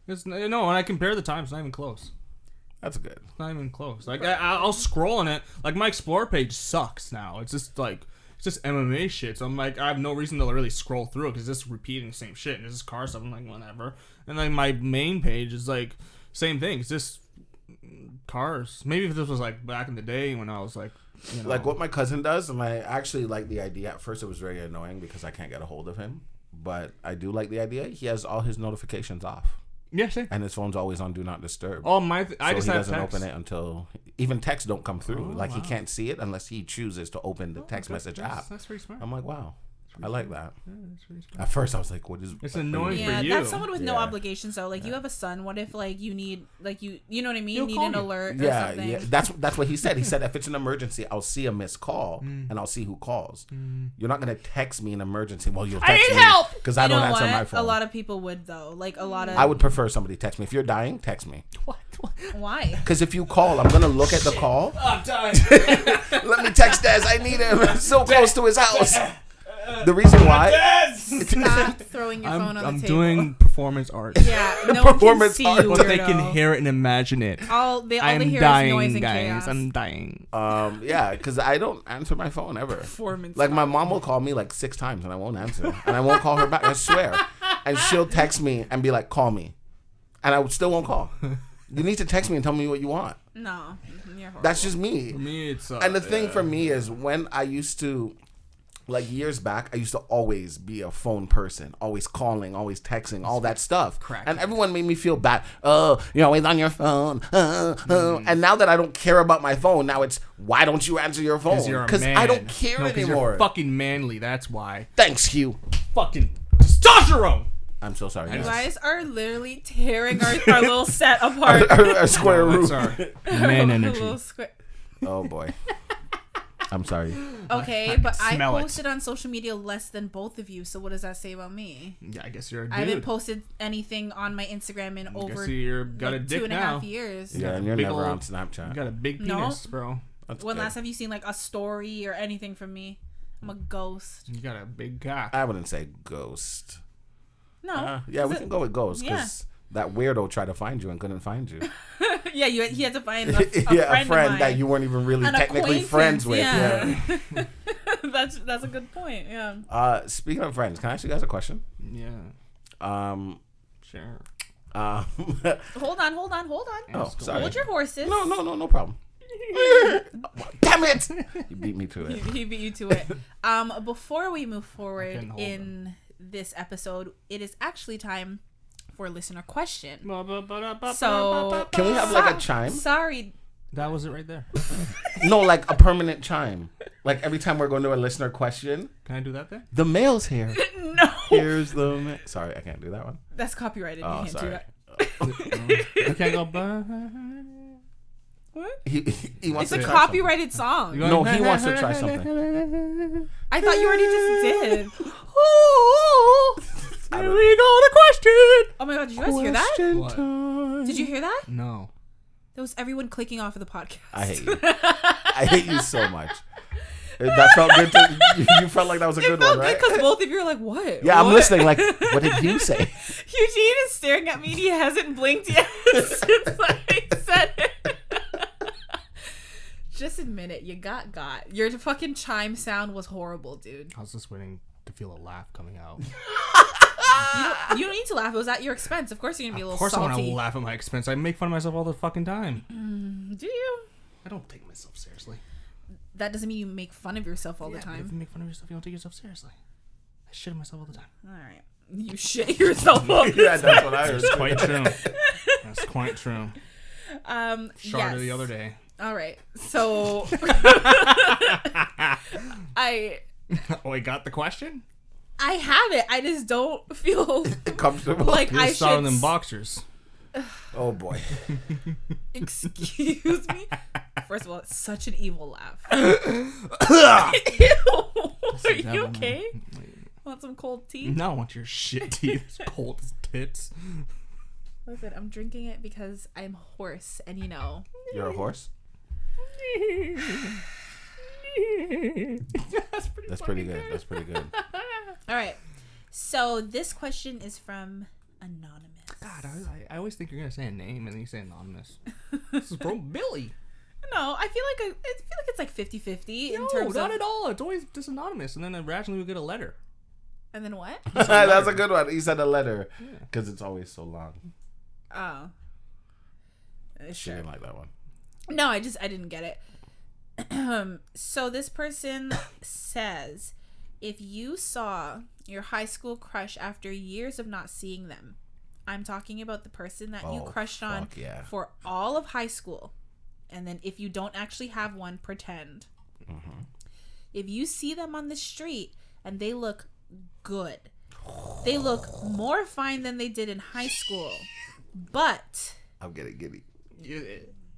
When I compare the times, it's not even close. That's good. It's not even close. Like I'll scroll on it. Like my Explore page sucks now. It's just MMA shit. So I'm like, I have no reason to really scroll through it because it's just repeating the same shit. And it's just car stuff. I'm like, whatever. And like my main page is like same thing. It's just cars. Maybe if this was like back in the day when I was like, like what my cousin does, and I actually like the idea. At first, it was very annoying because I can't get a hold of him, but I do like the idea. He has all his notifications off. Yeah, same. And his phone's always on Do Not Disturb. Oh I so just he have doesn't text. open it until even texts don't come through. He can't see it unless he chooses to open the text message app. That's very smart. I'm like, wow. I like that. Yeah, that's very smart. At first, I was like, "What is?" It's annoying yeah, for you. that's someone with no obligations though. Like you have a son. What if like you need like you know what I mean? Need an alert or something. Yeah, that's what he said. He said if it's an emergency, I'll see a missed call and I'll see who calls. You're not gonna text me an emergency. Well, you'll text me help because I don't answer my phone. A lot of people would though. Like a lot of. I would prefer somebody text me. If you're dying, text me. What? Why? Because if you call, I'm gonna look at the call. I'm dying. Let me text Des. I need him. I'm so close to his house. The reason why stop throwing your phone on the table. I'm doing performance art. Yeah, no one can see you, but they can hear it and imagine it. All they I'm hear dying, is noise and guys. chaos. I'm dying. Yeah, because I don't answer my phone ever. Performance like my mom will call me like 6 times and I won't answer, and I won't call her back. I swear. And she'll text me and be like, "Call me," and I still won't call. You need to text me and tell me what you want. No, you're horrible. That's just me. For me, it's and the thing for me is when I used to. Like years back, I used to always be a phone person, always calling, always texting, all that stuff. And everyone made me feel bad. Oh, you're always on your phone. And now that I don't care about my phone, now it's, why don't you answer your phone? Because I don't care anymore. You're fucking manly, that's why. Thanks, Hugh. Fucking testosterone. I'm so sorry. You guys are literally tearing our little set apart. our square root. Man energy. Oh, boy. I'm sorry. Okay, but I posted on social media less than both of you, so what does that say about me? Yeah, I guess you're a dude. I haven't posted anything on my Instagram in over got a dick 2.5 years. Yeah, and you're never on Snapchat. You got a big penis, bro. When last have you seen like a story or anything from me? I'm a ghost. You got a big cock. I wouldn't say ghost. No. Yeah, we can go with ghost because that weirdo tried to find you and couldn't find you. Yeah, he had to find a friend that you weren't even really technically friends with. Yeah. That's a good point. Yeah. Speaking of friends, can I ask you guys a question? Yeah. Sure. Hold on. Oh, sorry. Hold your horses. No problem. Damn it! You beat me to it. He beat you to it. Before we move forward in this episode, it is actually time for a listener question. So can we have like a chime? Sorry. That was it right there. No, like a permanent chime. Like every time we're going to a listener question. Can I do that there? The mail's here. No. Here's the mail. Sorry, I can't do that one. That's copyrighted. Oh, you can't sorry. do that. I can't go. What? He wants It's to a try copyrighted song. No, he wants to try something. I thought you already just did. Here we go to question. Oh my god, did you guys hear that? What? Did you hear that? No. That was everyone clicking off of the podcast. I hate you. I hate you so much. That felt good. You felt like that was a good one, right? Because both of you were like, "What?" Yeah, what? I'm listening. Like, what did you say? Eugene is staring at me and he hasn't blinked yet since I said it. Just admit it. You got. Your fucking chime sound was horrible, dude. I was just waiting to feel a laugh coming out. You don't need to laugh. It was at your expense. Of course you're gonna be a little salty. Of course salty. I want to laugh at my expense. I make fun of myself all the fucking time. Do you? I don't take myself seriously. That doesn't mean you make fun of yourself all the time. If you make fun of yourself, you don't take yourself seriously. I shit on myself all the time. All right. You shit yourself all the time. Yeah, that's what I heard. That's quite true. That's quite true. Yes. the other day. All right. So Oh, I got the question? I have it. I just don't feel Comfortable. like You're I selling should. them boxers. Oh boy. Excuse me. First of all, it's such an evil laugh. Ew. Are you okay? Want some cold tea? No, I want your shit teeth. Cold as tits. Listen, I'm drinking it because I'm hoarse, and you know. You're a horse? That's pretty good. That's pretty good. All right. So this question is from Anonymous. God, I always think you're gonna say a name and then you say anonymous. This is from Billy. No, I feel like it's like 50-50 in No, terms not of. at all. It's always just anonymous, and then randomly we get a letter. And then what? That's a good one. He said a letter because it's always so long. Oh. She Sure. didn't like that one. No, I didn't get it. So this person says, if you saw your high school crush after years of not seeing them, I'm talking about the person that you crushed on for all of high school, and then if you don't actually have one, pretend. Mm-hmm. If you see them on the street and they look good, they look more fine than they did in high school, but I'm getting giddy.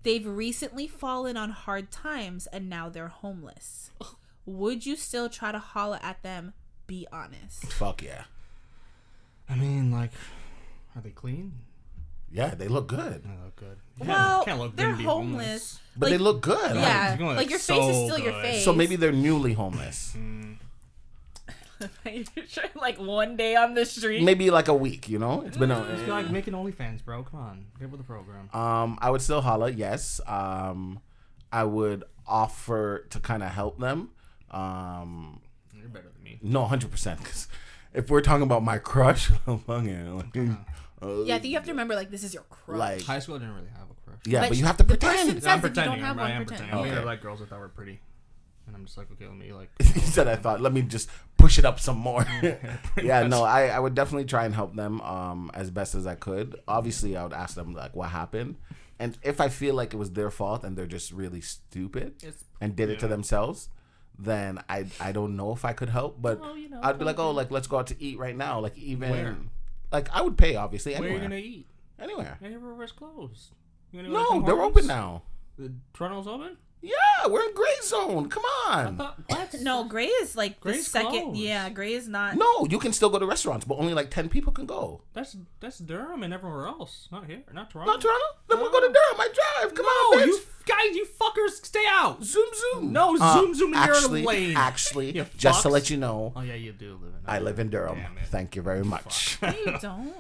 they've recently fallen on hard times and now they're homeless. Would you still try to holler at them? Be honest. Fuck yeah. I mean, like, are they clean? Yeah, they look good. They look good. Well, can't look good they're and be homeless. But Like, they look good. Yeah, You're going, like your face is still your good. face. So maybe they're newly homeless. Like one day on the street. Maybe like a week, you know? It's been It's like making OnlyFans, bro. Come on, get with the program. I would still holla, yes. I would offer to kind of help them. You're better than me. No, 100%. Because if we're talking about my crush, yeah, I think you have to remember, like, this is your crush. like, High school, I didn't really have a crush. yeah, Like, but you have to the pretend. person says if you don't have one, I'm pretend. pretending. I mean, Okay. I like girls that thought were pretty, and I'm just like, okay, let me like. He said, I thought, let me just push it up some more. Yeah, no, I would definitely try and help them as best as I could. Obviously, I would ask them, like, what happened. And if I feel like it was their fault and they're just really stupid and did it to themselves, then I don't know if I could help. But I'd be like, oh, like, let's go out to eat right now. Like, even... Where? Like, I would pay, obviously, anywhere. Where are you going to eat? Anywhere. Everywhere's closed. No, they're open now. Toronto's open? Yeah, we're in gray zone. Come on. What? No, Gray is like the Gray's second. closed. Yeah, Gray is not. No, you can still go to restaurants, but only like 10 people can go. That's Durham and everywhere else. Not here. Not Toronto. Not Toronto? Then we'll go to Durham. I drive. Come on, bitch. You guys, you fuckers, stay out. Zoom. No, zoom in your lane. Actually, You just to fucks. let you know, Oh, yeah, you do live in I live in Durham. Damn it. Thank you very much. No, you don't.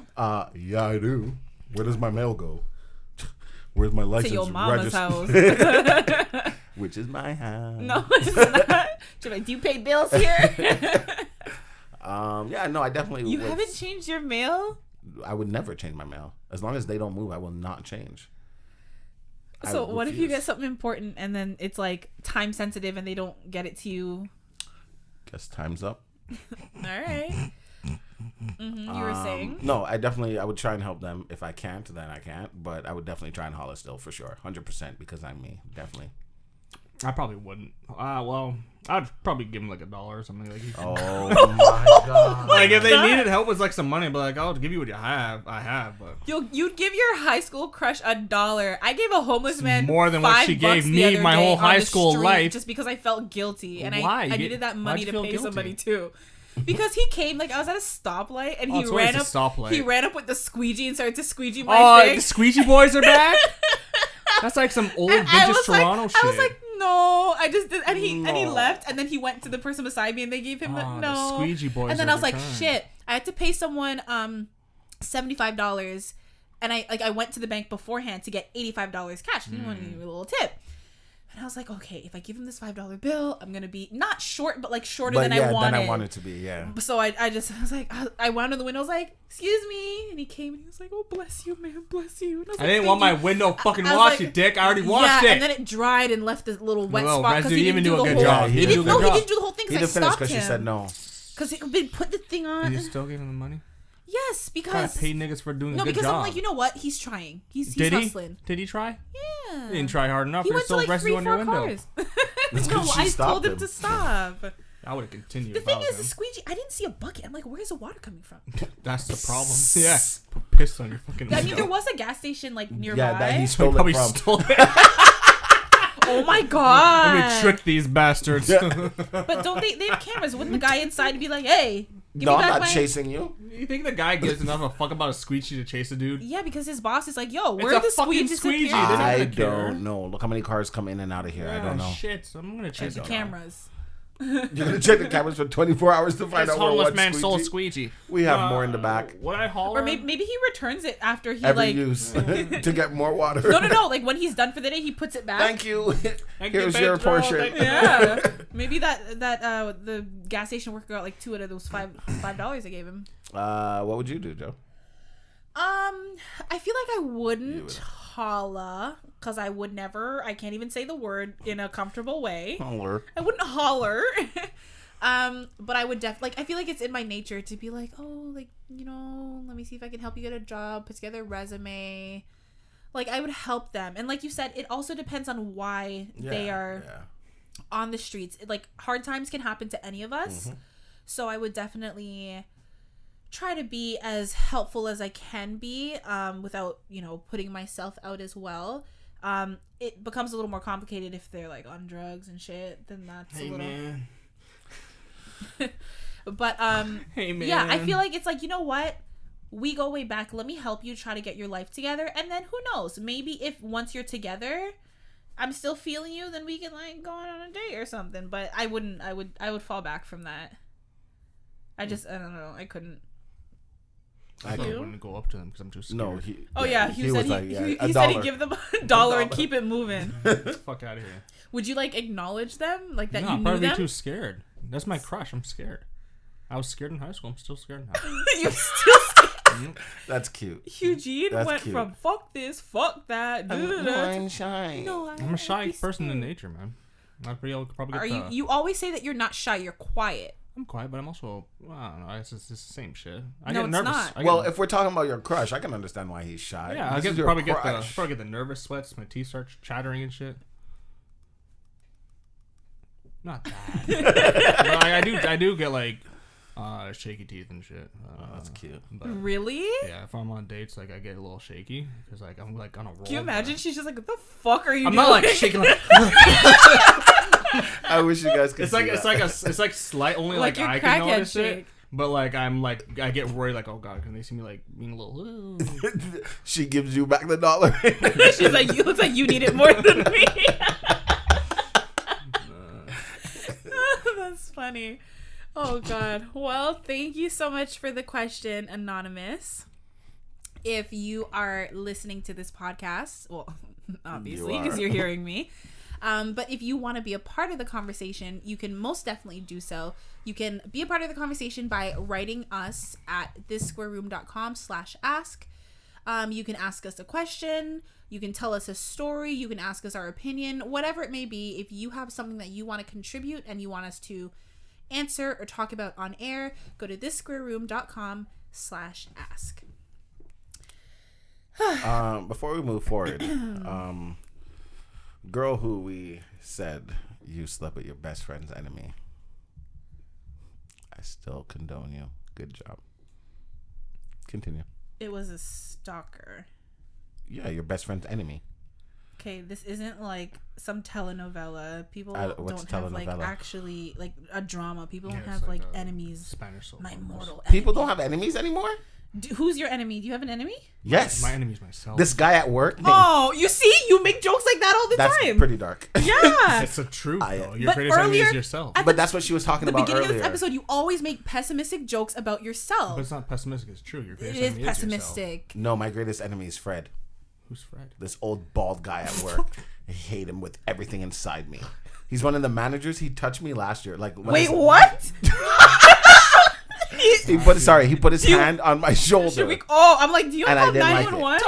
Yeah, I do. Where does my mail go? Where's my license? To your mama's house. Which is my house. No, it's not. She's like, do you pay bills here? Yeah, no, I definitely You would. haven't changed your mail? I would never change my mail. As long as they don't move, I will not change. So what if you get something important and then it's like time sensitive and they don't get it to you? Guess time's up. All right. You were saying? No, I would try and help them. If I can't, then I can't. But I would definitely try and holler still, for sure. 100%, because I'm me. Definitely. I probably wouldn't. Well, I'd probably give him like $1 or something. Like, Oh my god! like if they needed help with like some money, but like I'll give you what you have. I have, but You'd give your high school crush $1. I gave a homeless man more than what she gave me my whole high school life, just because I felt guilty and Why? I needed that money to pay guilty? somebody too. Because he came, like, I was at a stoplight and he ran up with the squeegee and started to squeegee my thing. The squeegee boys are back. That's like some old vintage Toronto shit. I was like, no, I just did, and he left, and then he went to the person beside me, and they gave him the squeegee boys. And then I was like, shit, I had to pay someone $75, and I went to the bank beforehand to get $85 cash. He wanted to give me a little tip. And I was like, okay, if I give him this $5 bill, I'm gonna be not short, but like shorter than I wanted. Than I wanted to be, yeah. So I was like, I wound on the window. I was like, excuse me, and he came and he was like, oh, bless you, man, bless you. And I didn't want my window fucking washed, you dick. I already washed it. And then it dried and left this little wet spot because he didn't do the whole. Job. He didn't do the whole thing because I stopped him. Because she said no. Because he put the thing on. And you still gave him the money? Yes, because kind of pay niggas for doing a good job. No, because I'm like, you know what? He's trying. He's hustling. Did he try? Yeah. He didn't try hard enough. He went to like 3-4 cars. No, I told him to stop. I would have continued. The thing is, the squeegee, I didn't see a bucket. I'm like, where's the water coming from? That's the problem. Yeah. Put piss on your fucking window. I mean, there was a gas station like nearby. Yeah, that he stole it from. Stole it. Oh my god. Let me trick these bastards. Yeah. But don't they have cameras? Wouldn't the guy inside be like, hey, no, I'm not chasing you. You think the guy gives enough of a fuck about a squeegee to chase a dude? Yeah, because his boss is like, yo, where are the squeegee? I don't know. Look how many cars come in and out of here. I don't know. Shit, so I'm gonna check the cameras. You're gonna check the cameras for 24 hours to find out where homeless man sold squeegee. We have more in the back. Would I holler? Or maybe he returns it after he every use to get more water. No. Like when he's done for the day, he puts it back. Thank you. Here's your portion. Yeah. Maybe that the gas station worker got like 2 out of those $5 I gave him. What would you do, Joe? I feel like I wouldn't holla because I would never. I can't even say the word in a comfortable way. Holler. I wouldn't holler. But I would definitely, like, I feel like it's in my nature to be like, oh, like, you know, let me see if I can help you get a job, put together a resume. Like, I would help them. And like you said, it also depends on why they are on the streets. Like, hard times can happen to any of us. Mm-hmm. So I would definitely try to be as helpful as I can be, without, you know, putting myself out as well. It becomes a little more complicated if they're like on drugs and shit. Then that's a little. Man. But hey man. Yeah, I feel like it's like, you know what? We go way back. Let me help you try to get your life together, and then who knows? Maybe if once you're together, I'm still feeling you, then we can like go on a date or something. But I wouldn't. I would fall back from that. I don't know. I couldn't. I wouldn't go up to them because I'm too scared. No, he said he said he'd give them $1 and keep it moving. Get the fuck out of here. Would you like acknowledge them, like that? No, you I'm knew probably them? too scared. That's my crush. I'm scared. I was scared in high school. I'm still scared in high school. You're still scared. That's cute. Hugh-Gene went from fuck this, fuck that. I'm shy. No, I'm a shy person in nature, man. I'd probably get you always say that you're not shy. You're quiet. I'm quiet, but I'm also, I don't know, it's the same shit. I get nervous. Not. If we're talking about your crush, I can understand why he's shy. Yeah, I probably get the nervous sweats, my teeth start chattering and shit. Not that. But I do get like shaky teeth and shit. That's cute. Really? Yeah, if I'm on dates, like I get a little shaky because like I'm like on a roll. Can you imagine? She's just like, what the fuck are you doing? I'm not like shaking. Like, I wish you guys could. It's like slight only like I can notice it. But like I'm like I get worried like, oh god, can they see me like being a little? She gives you back the $1. She's like, you look like you need it more than me. That's funny. Oh god. Well, thank you so much for the question, Anonymous. If you are listening to this podcast, well, obviously because you're hearing me. But if you want to be a part of the conversation, you can most definitely do so. You can be a part of the conversation by writing us at thissquareroom.com/ask. You can ask us a question. You can tell us a story. You can ask us our opinion, whatever it may be. If you have something that you want to contribute and you want us to answer or talk about on air, go to thissquareroom.com/ask. Before we move forward, Girl who we said you slept with your best friend's enemy. I still condone you. Good job. Continue. It was a stalker. Yeah, your best friend's enemy. Okay, this isn't like some telenovela. People what's don't have like telenovela? actually like a drama. People don't Yeah, have it's like like a enemies. Spanish soap My operas. mortal People enemy. don't have enemies anymore? Who's your enemy? Do you have an enemy? Yes. My enemy's myself. This guy at work. Oh, you see? You make jokes like that all the That's time. pretty dark. Yeah. It's the truth, though. Your But greatest enemy earlier- is yourself. at But that's what she was talking the about beginning earlier. of this episode, you always make pessimistic jokes about But yourself. it's not pessimistic. It's true. Your It greatest is enemy pessimistic. No, my greatest enemy is Fred. Who's Fred? This old bald guy at work. I hate him with everything inside me. He's one of the managers. He touched me last year. Like when Wait, what? He put his hand on my shoulder. I'm like, do you And I have didn't like 911?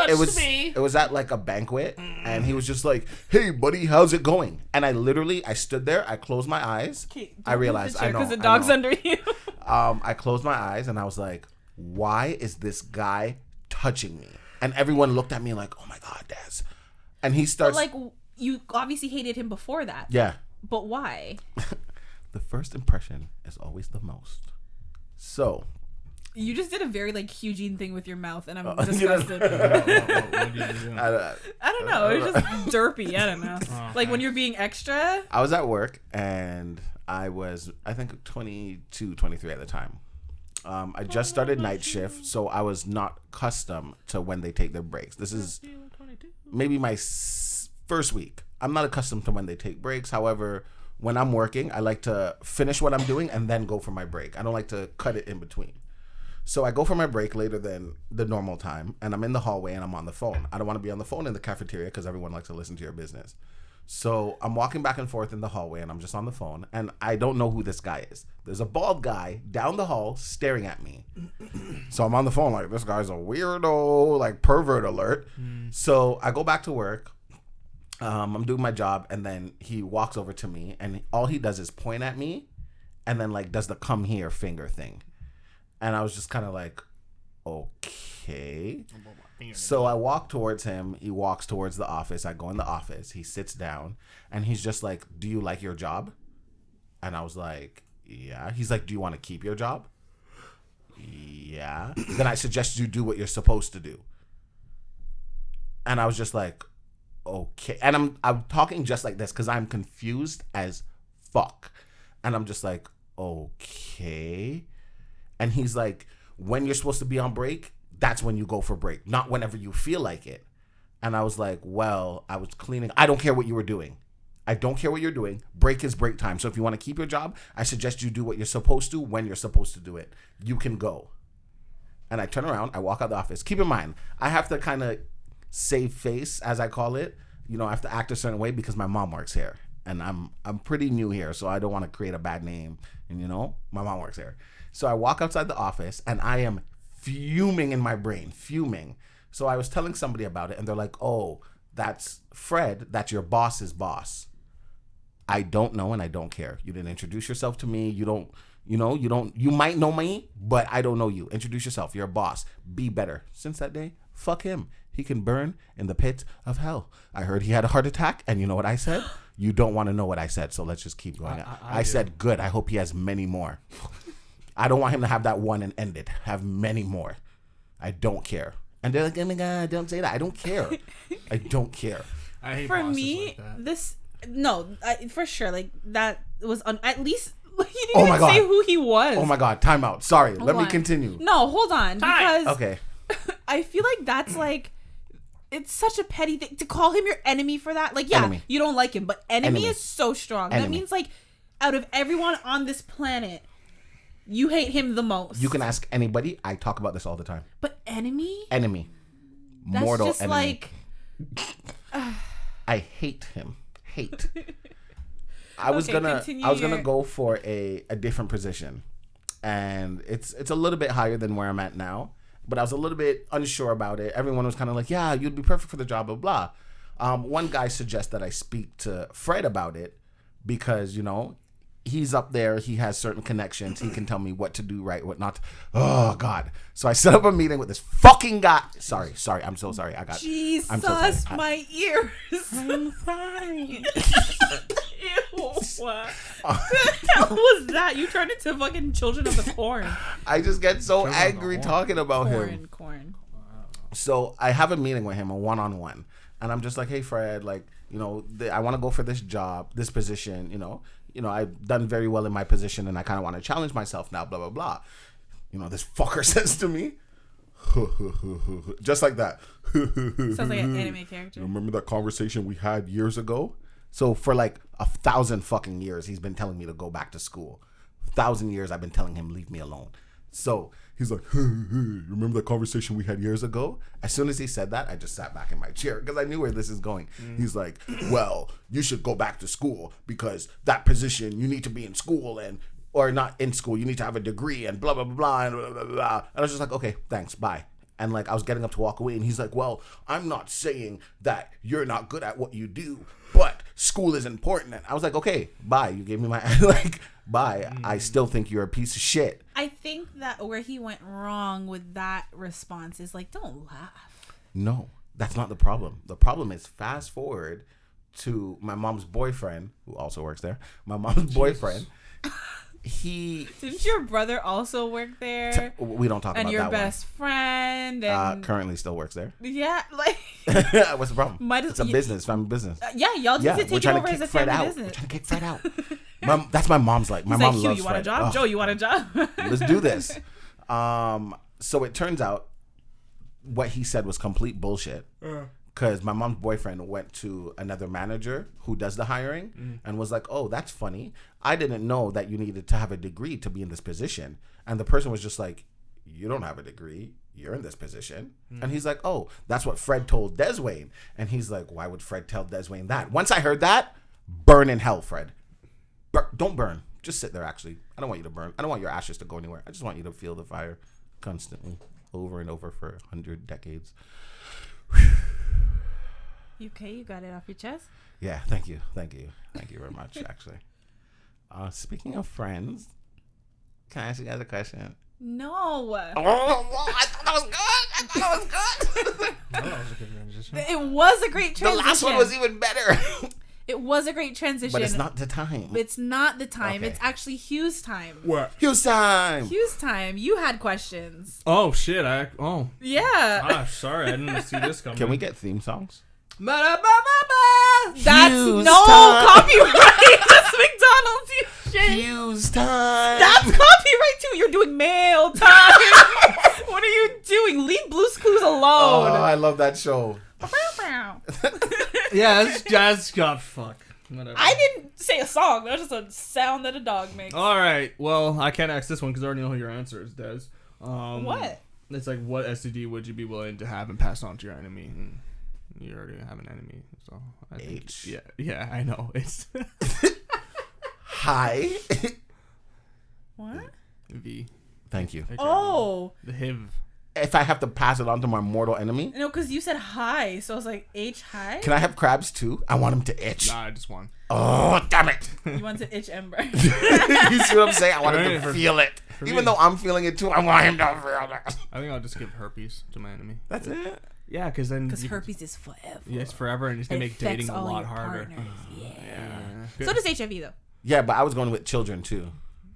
it. It was at like a banquet, and he was just like, "Hey, buddy, how's it going?" And I stood there, I closed my eyes, I realized, I know, because the dog's under you. I closed my eyes, and I was like, "Why is this guy touching me?" And everyone looked at me like, "Oh my God, Daz!" And he But starts like, you obviously hated him before that. yeah. But why? The first impression is always the most. So You just did a very like Hugh-Gene thing with your mouth, and I'm you know- disgusted. What did you do? I don't know. It was just derpy. I don't know. Oh, Like when you're being extra. I was at work, and I was, I think, 22, 23 at the time. I just started night shift, so I was not accustomed to when they take their breaks. This is maybe my first week. I'm not accustomed to when they take breaks. However, when I'm working, I like to finish what I'm doing and then go for my break. I don't like to cut it in between. So I go for my break later than the normal time, and I'm in the hallway and I'm on the phone. I don't want to be on the phone in the cafeteria because everyone likes to listen to your business. So I'm walking back and forth in the hallway, and I'm just on the phone, and I don't know who this guy is. There's a bald guy down the hall staring at me. So I'm on the phone like, this guy's a weirdo, like pervert alert. So I go back to work. I'm doing my job, and then he walks over to me, and all he does is point at me and then like does the come here finger thing. And I was just kind of like, okay. So I walk towards him. He walks towards the office. I go in the office. He sits down, and he's just like, do you like your job? And I was like, yeah. He's like, do you want to keep your job? Yeah. Then I suggest you do what you're supposed to do. And I was just like, okay. And I'm talking just like this because I'm confused as fuck. And I'm just like, okay. And he's like, when you're supposed to be on break, that's when you go for break, not whenever you feel like it. And I was like, well, I was cleaning. I don't care what you were doing. I don't care what you're doing. Break is break time. So if you want to keep your job, I suggest you do what you're supposed to when you're supposed to do it. You can go. And I turn around. I walk out the office. Keep in mind, I have to kind of save face, as I call it. You know, I have to act a certain way because my mom works here. And I'm pretty new here, so I don't want to create a bad name. And, you know, my mom works here. So I walk outside the office, and I am fuming in my brain, fuming. So I was telling somebody about it, and they're like, oh, that's Fred. That's your boss's boss. I don't know, and I don't care. You didn't introduce yourself to me. You might know me, but I don't know you. Introduce yourself. You're a boss. Be better. Since that day, fuck him. He can burn in the pit of hell. I heard he had a heart attack, and you know what I said? You don't want to know what I said, so let's just keep going. I said, good. I hope he has many more. I don't want him to have that one and end it. Have many more. I don't care. And they're like, oh my God, don't say that. I don't care. I don't care. I hate For bosses me, like that. for sure, like that was at least he didn't Oh my even God. say who he was. Oh my God, time out. Sorry, let me on. continue. No, hold on, because Okay. I feel like that's like, it's such a petty thing to call him your enemy for that. Like, yeah, Enemy. you don't like him, but enemy is so strong. That Enemy. means like, out of everyone on this planet, you hate him the most. You can ask anybody. I talk about this all the time. But enemy? Enemy. That's Mortal just enemy. like, I hate him. Hate. I was Okay, gonna continue your- go for a different position. And it's a little bit higher than where I'm at now. But I was a little bit unsure about it. Everyone was kind of like, yeah, you'd be perfect for the job, blah, blah. One guy suggests that I speak to Fred about it because, you know, he's up there. He has certain connections. He can tell me what to do right, what not. Oh God! So I set up a meeting with this fucking guy. Sorry. I'm so sorry. Jesus, I'm so sorry. my ears. I'm fine. Ew, what the hell was that? You turned into fucking Children of the Corn. I just get so angry talking about him. Corn. So I have a meeting with him, a one-on-one, and I'm just like, hey, Fred, like, you know, I want to go for this job, this position, you know, I've done very well in my position, and I kind of want to challenge myself now, blah, blah, blah. You know, this fucker says to me, just like that. Sounds like an anime character. Remember that conversation we had years ago? So for like 1,000 fucking years, he's been telling me to go back to school. 1,000 years, I've been telling him, leave me alone. So he's like, remember that conversation we had years ago? As soon as he said that, I just sat back in my chair because I knew where this is going. He's like, well, you should go back to school because that position, you need to be in school or not in school. You need to have a degree and blah, blah, blah, blah, and blah, blah, blah. And I was just like, okay, thanks, bye. And like I was getting up to walk away and he's like, well, I'm not saying that you're not good at what you do, but school is important. And I was like, okay, bye. You gave me my, like, bye. I still think you're a piece of shit. I think that where he went wrong with that response is like, don't laugh. No, that's not the problem. The problem is fast forward to my mom's boyfriend, who also works there. My mom's boyfriend. Didn't your brother also work there? We don't talk about that one. And your best friend currently still works there. Yeah, like what's the problem? It's a business, family business. Yeah, y'all just take it over as a family business. We're trying to kick Fred out. That's my mom's like. My He's mom like, loves you want Fred. a job? Joe, you want a job? Let's do this. So it turns out what he said was complete bullshit. Because my mom's boyfriend went to another manager who does the hiring and was like, oh, that's funny. I didn't know that you needed to have a degree to be in this position. And the person was just like, you don't have a degree. You're in this position. And he's like, oh, that's what Fred told Deswayne. And he's like, why would Fred tell Deswayne that? Once I heard that, burn in hell, Fred. Don't burn. Just sit there, actually. I don't want you to burn. I don't want your ashes to go anywhere. I just want you to feel the fire constantly over and over for 100 decades. You okay? You got it off your chest? Yeah, thank you. Thank you very much, actually. Speaking of friends, can I ask you guys a question? No. Oh, I thought that was good. That was a good transition. It was a great transition. The last one was even better. It was a great transition. But it's not the time. It's not the time. Okay. It's actually Hugh's time. What? Hugh's time. Hugh's time. You had questions. Oh, shit. Yeah. Gosh, sorry. I didn't see this coming. Can we get theme songs? That's Hugh's no time. copyright. That's McDonald's shit. Hugh's time. That's copyright too. You're doing mail time. What are you doing? Leave Blue's Clues alone. Oh, I love that show. Yeah, that's God fuck. Whatever. I didn't say a song. That was just a sound that a dog makes. All right. Well, I can't ask this one because I already know who your answer is, Des. What? It's like, what STD would you be willing to have and pass on to your enemy? And you already have an enemy, so I think, H. Yeah, I know. It's Hi. What? V. Thank you. Oh. The HIV. If I have to pass it on to my mortal enemy, No, because you said hi, so I was like, H hi? can I have crabs too? I want him to itch. Nah, I just won. Oh, damn it. You want to itch Ember. You see what I'm saying? I want him to For- feel it. for Even me. though I'm feeling it too, I want him to feel it. I think I'll just give herpes to my enemy. That's it. Yeah, because then Because herpes is forever. Yeah, it's forever, and it's gonna make affects dating a all lot your harder. partners. Yeah. Yeah. So does HIV though. Yeah, but I was going with children too.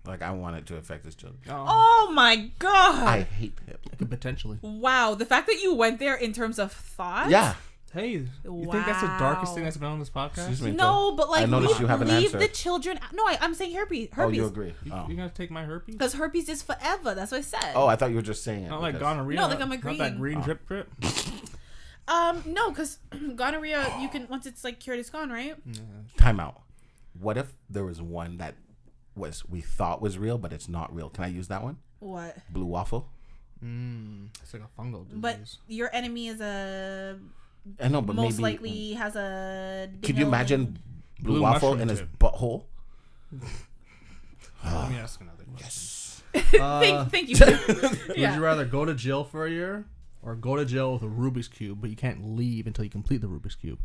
Like, I want it to affect his children. Oh my god. I hate him. Potentially. Wow, the fact that you went there in terms of thought. Yeah. Hey, you think that's the darkest thing that's been on this podcast? Excuse me. No, but like, I noticed you have an leave answer. the children. No, I'm saying herpes. Oh, you agree? Oh. You gonna take my herpes? Because herpes is forever. That's what I said. Oh, I thought you were just saying it. Not like because- gonorrhea. No, like I'm Not agreeing. that green drip drip. No, because gonorrhea, you can once it's like cured, it's gone, right? Time out. What if there was one that we thought was real, but it's not real? Can I use that one? What? Blue waffle. It's like a fungal disease. But your enemy is a I know, but most maybe. likely has a. Could you imagine blue Blue waffle mushroom in his tip. butthole? Let me ask another question. Yes. Thank you. Would you rather go to jail for a year or go to jail with a Rubik's Cube, but you can't leave until you complete the Rubik's Cube?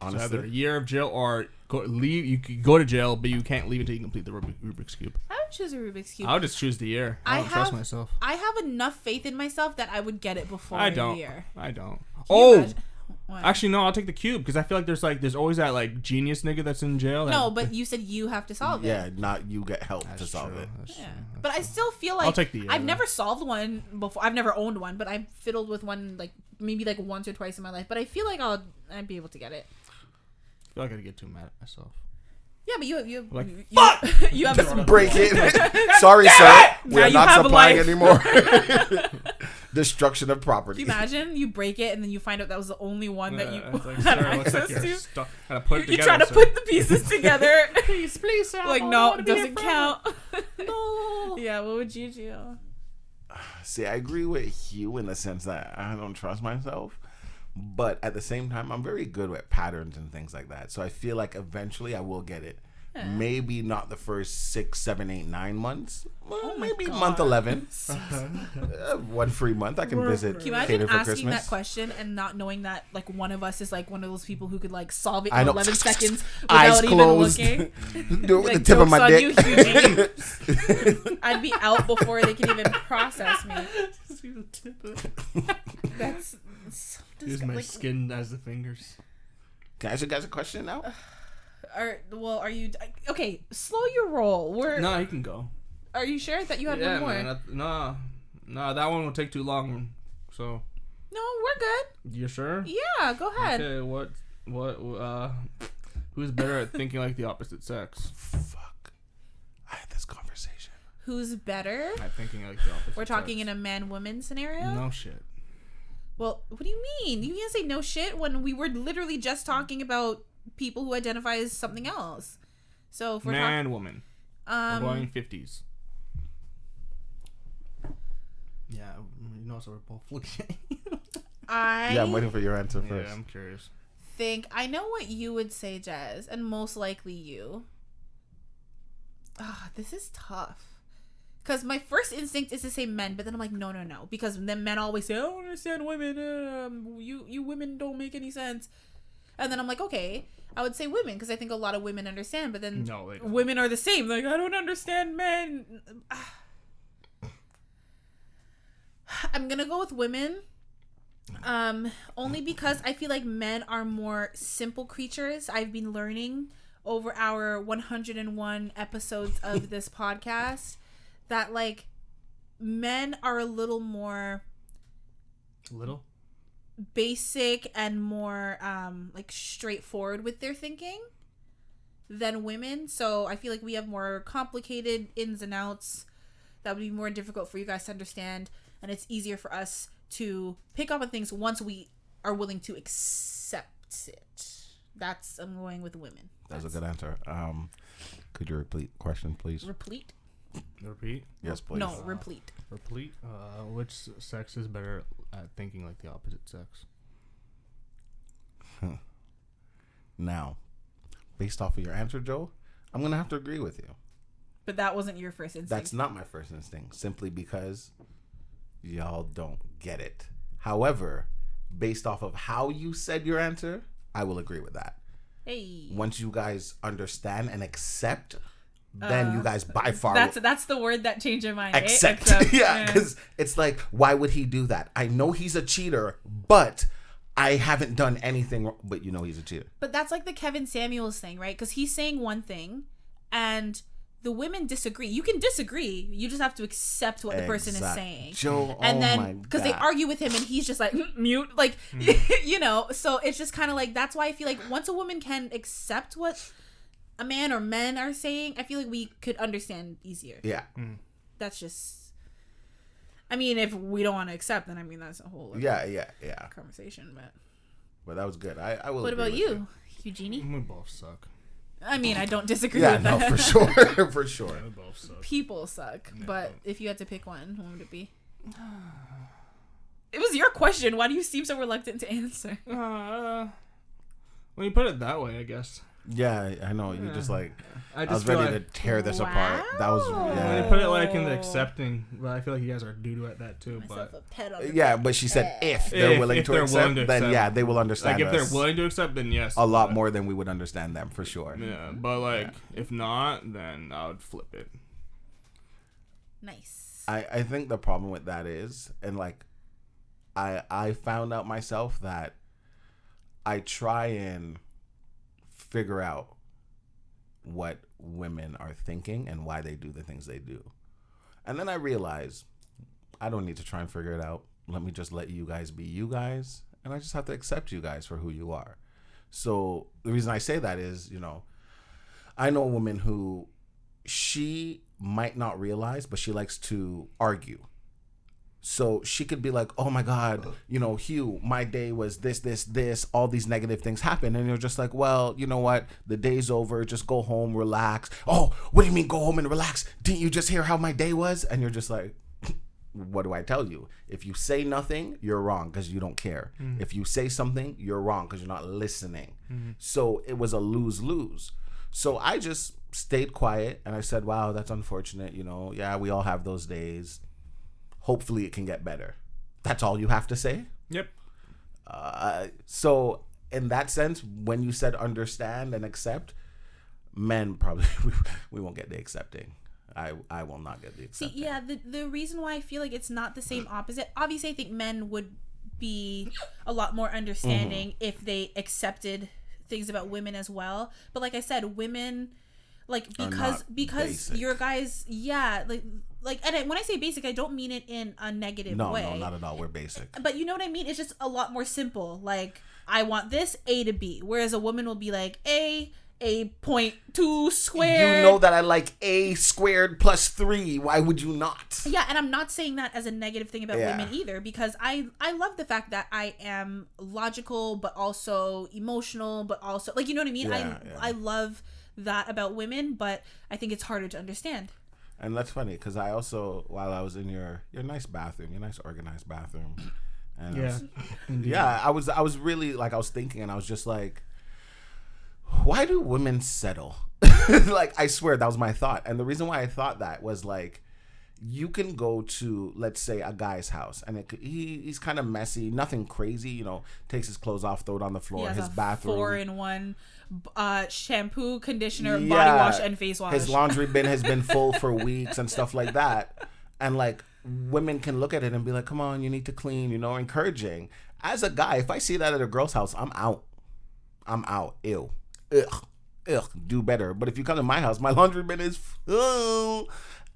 Honestly, so either a year of jail or leave. You could go to jail, but you can't leave until you complete the Rubik's Cube. I would choose a Rubik's Cube. I would just choose the year. I don't trust myself. I have enough faith in myself that I would get it before a year. I don't. What? Actually, no. I'll take the cube because I feel like there's always that like genius nigga that's in jail. No, but you said you have to solve it. Yeah, not you get help to solve it. Yeah. But I still feel like I'll take the year, I've never solved one before. I've never owned one, but I've fiddled with one like maybe like once or twice in my life. But I feel like I'd be able to get it. I feel like I'd get too mad at myself. Yeah, but you like you have Just break it. Sorry, sir. We're not supplying anymore. Destruction of property. Can you imagine you break it and then you find out that was the only one that you like, had sir, access to? You try to put the pieces together. please, sir. Like no, it doesn't count. No. Yeah, what would you do? See, I agree with Hugh in the sense that I don't trust myself. But at the same time, I'm very good with patterns and things like that. So I feel like eventually I will get it. Yeah. Maybe not the first 6, 7, 8, 9 months. Well, maybe month 11. 1 free month. I can visit. Can you imagine asking that question and not knowing that like one of us is like one of those people who could like solve it in 11 seconds without even looking? Do it with the tip of my dick. You, I'd be out before they can even process me. That's use my skin as the fingers. Can I ask you guys a question now? Are you okay? Slow your roll. No, you can go. Are you sure that you have one more? Man, no, that one will take too long. So. No, we're good. You sure? Yeah, go ahead. Okay, who's better at thinking like the opposite sex? Fuck. I had this conversation. Who's better at thinking like the opposite? We're talking in a man-woman scenario. No shit. Well, what do you mean? You can't say no shit when we were literally just talking about people who identify as something else. So if we're woman. We're going 50s. Yeah, so we're both looking. I'm waiting for your answer first. Yeah, I'm curious. I know what you would say, Jazz, and most likely you. This is tough. Because my first instinct is to say men, but then I'm like, no. Because then men always say, I don't understand women. You women don't make any sense. And then I'm like, okay, I would say women because I think a lot of women understand. But then women are the same. Like, I don't understand men. I'm going to go with women. Only because I feel like men are more simple creatures. I've been learning over our 101 episodes of this podcast that like men are a little more basic and more like straightforward with their thinking than women. So I feel like we have more complicated ins and outs that would be more difficult for you guys to understand, and it's easier for us to pick up on things once we are willing to accept it. I'm going with women. That's a good answer. Could you repeat the question, please? Repeat? Yes, please. No, replete. Replete? Which sex is better at thinking like the opposite sex? Now, based off of your answer, Joe, I'm going to have to agree with you. But that wasn't your first instinct. That's not my first instinct, simply because y'all don't get it. However, based off of how you said your answer, I will agree with that. Hey. Once you guys understand and accept, then you guys by far that's the word that changed your mind. Accept. Yeah, because it's like, why would he do that? I know he's a cheater, but I haven't done anything wrong. But you know he's a cheater. But that's like the Kevin Samuels thing, right? Because he's saying one thing and the women disagree. You can disagree. You just have to accept what the person is saying. Joe, and then because they argue with him and he's just like mute, like you know. So it's just kind of like, that's why I feel like once a woman can accept what a man or men are saying, I feel like we could understand easier. Yeah. That's just, I mean, if we don't want to accept, then I mean that's a whole conversation. But that was good. I will. What about you, Eugenie? We both suck. I mean, I don't disagree with that. Yeah, no, for sure. For sure. We both suck. People suck. Yeah. But if you had to pick one, what would it be? It was your question. Why do you seem so reluctant to answer? When you put it that way, I guess. Yeah, I know. You just like. I was feel ready to tear this apart. That was. Yeah. They put it like in the accepting. Well, I feel like you guys are doo-doo at that too. But but she said if they're willing to accept, then yeah, they will understand. Like if they're willing to accept, then yes. A lot more than we would understand them for sure. Yeah, but like if not, then I would flip it. Nice. I think the problem with that is, and like, I found out myself that I try and figure out what women are thinking and why they do the things they do. And then I realize I don't need to try and figure it out. Let me just let you guys be you guys. And I just have to accept you guys for who you are. So the reason I say that is, you know, I know a woman who she might not realize, but she likes to argue. So she could be like, oh my God, you know, Hugh, my day was this, all these negative things happen. And you're just like, well, you know what? The day's over. Just go home, relax. Oh, what do you mean go home and relax? Didn't you just hear how my day was? And you're just like, what do I tell you? If you say nothing, you're wrong because you don't care. If you say something, you're wrong because you're not listening. So it was a lose-lose. So I just stayed quiet and I said, wow, that's unfortunate. You know, yeah, we all have those days. Hopefully it can get better. That's all you have to say? Yep. So in that sense, when you said understand and accept, men probably, we won't get the accepting. I will not get the accepting. See, yeah, the reason why I feel like it's not the same opposite, obviously I think men would be a lot more understanding if they accepted things about women as well. But like I said, women... Like because basic. your guys, yeah, like, and when I say basic, I don't mean it in a negative way. No, not at all. We're basic. But you know what I mean? It's just a lot more simple. Like, I want this A to B, whereas a woman will be like A point 2 squared. You know that I like A squared plus 3. Why would you not? Yeah, and I'm not saying that as a negative thing about women either, because I love the fact that I am logical, but also emotional, but also like, you know what I mean? I love that about women, but I think it's harder to understand. And that's funny because I also, while I was in your nice bathroom, your nice organized bathroom, and I was really like, I was thinking, and I was just like, why do women settle? Like, I swear that was my thought. And the reason why I thought that was like, you can go to, let's say, a guy's house, and he's kind of messy, nothing crazy, you know, takes his clothes off, throw it on the floor, his bathroom. 4-in-1 shampoo, conditioner, body wash, and face wash. His laundry bin has been full for weeks and stuff like that. And like, women can look at it and be like, come on, you need to clean, you know, encouraging. As a guy, if I see that at a girl's house, I'm out. Ew. Ugh. Do better. But if you come to my house, my laundry bin is full.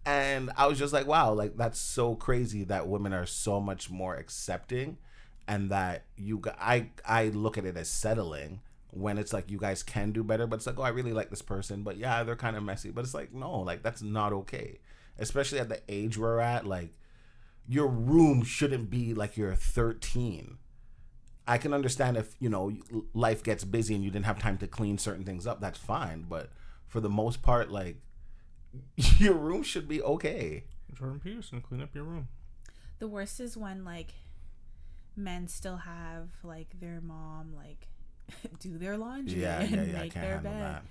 And I was just like, wow, like, that's so crazy that women are so much more accepting, and that I look at it as settling when it's like, you guys can do better, but it's like, oh, I really like this person, but yeah, they're kind of messy. But it's like, no, like, that's not okay. Especially at the age we're at, like, your room shouldn't be like you're 13. I can understand if, you know, life gets busy and you didn't have time to clean certain things up, that's fine. But for the most part, like, your room should be okay. Jordan Peterson, clean up your room. The worst is when, like, men still have, like, their mom, like, do their laundry and make their bed. That.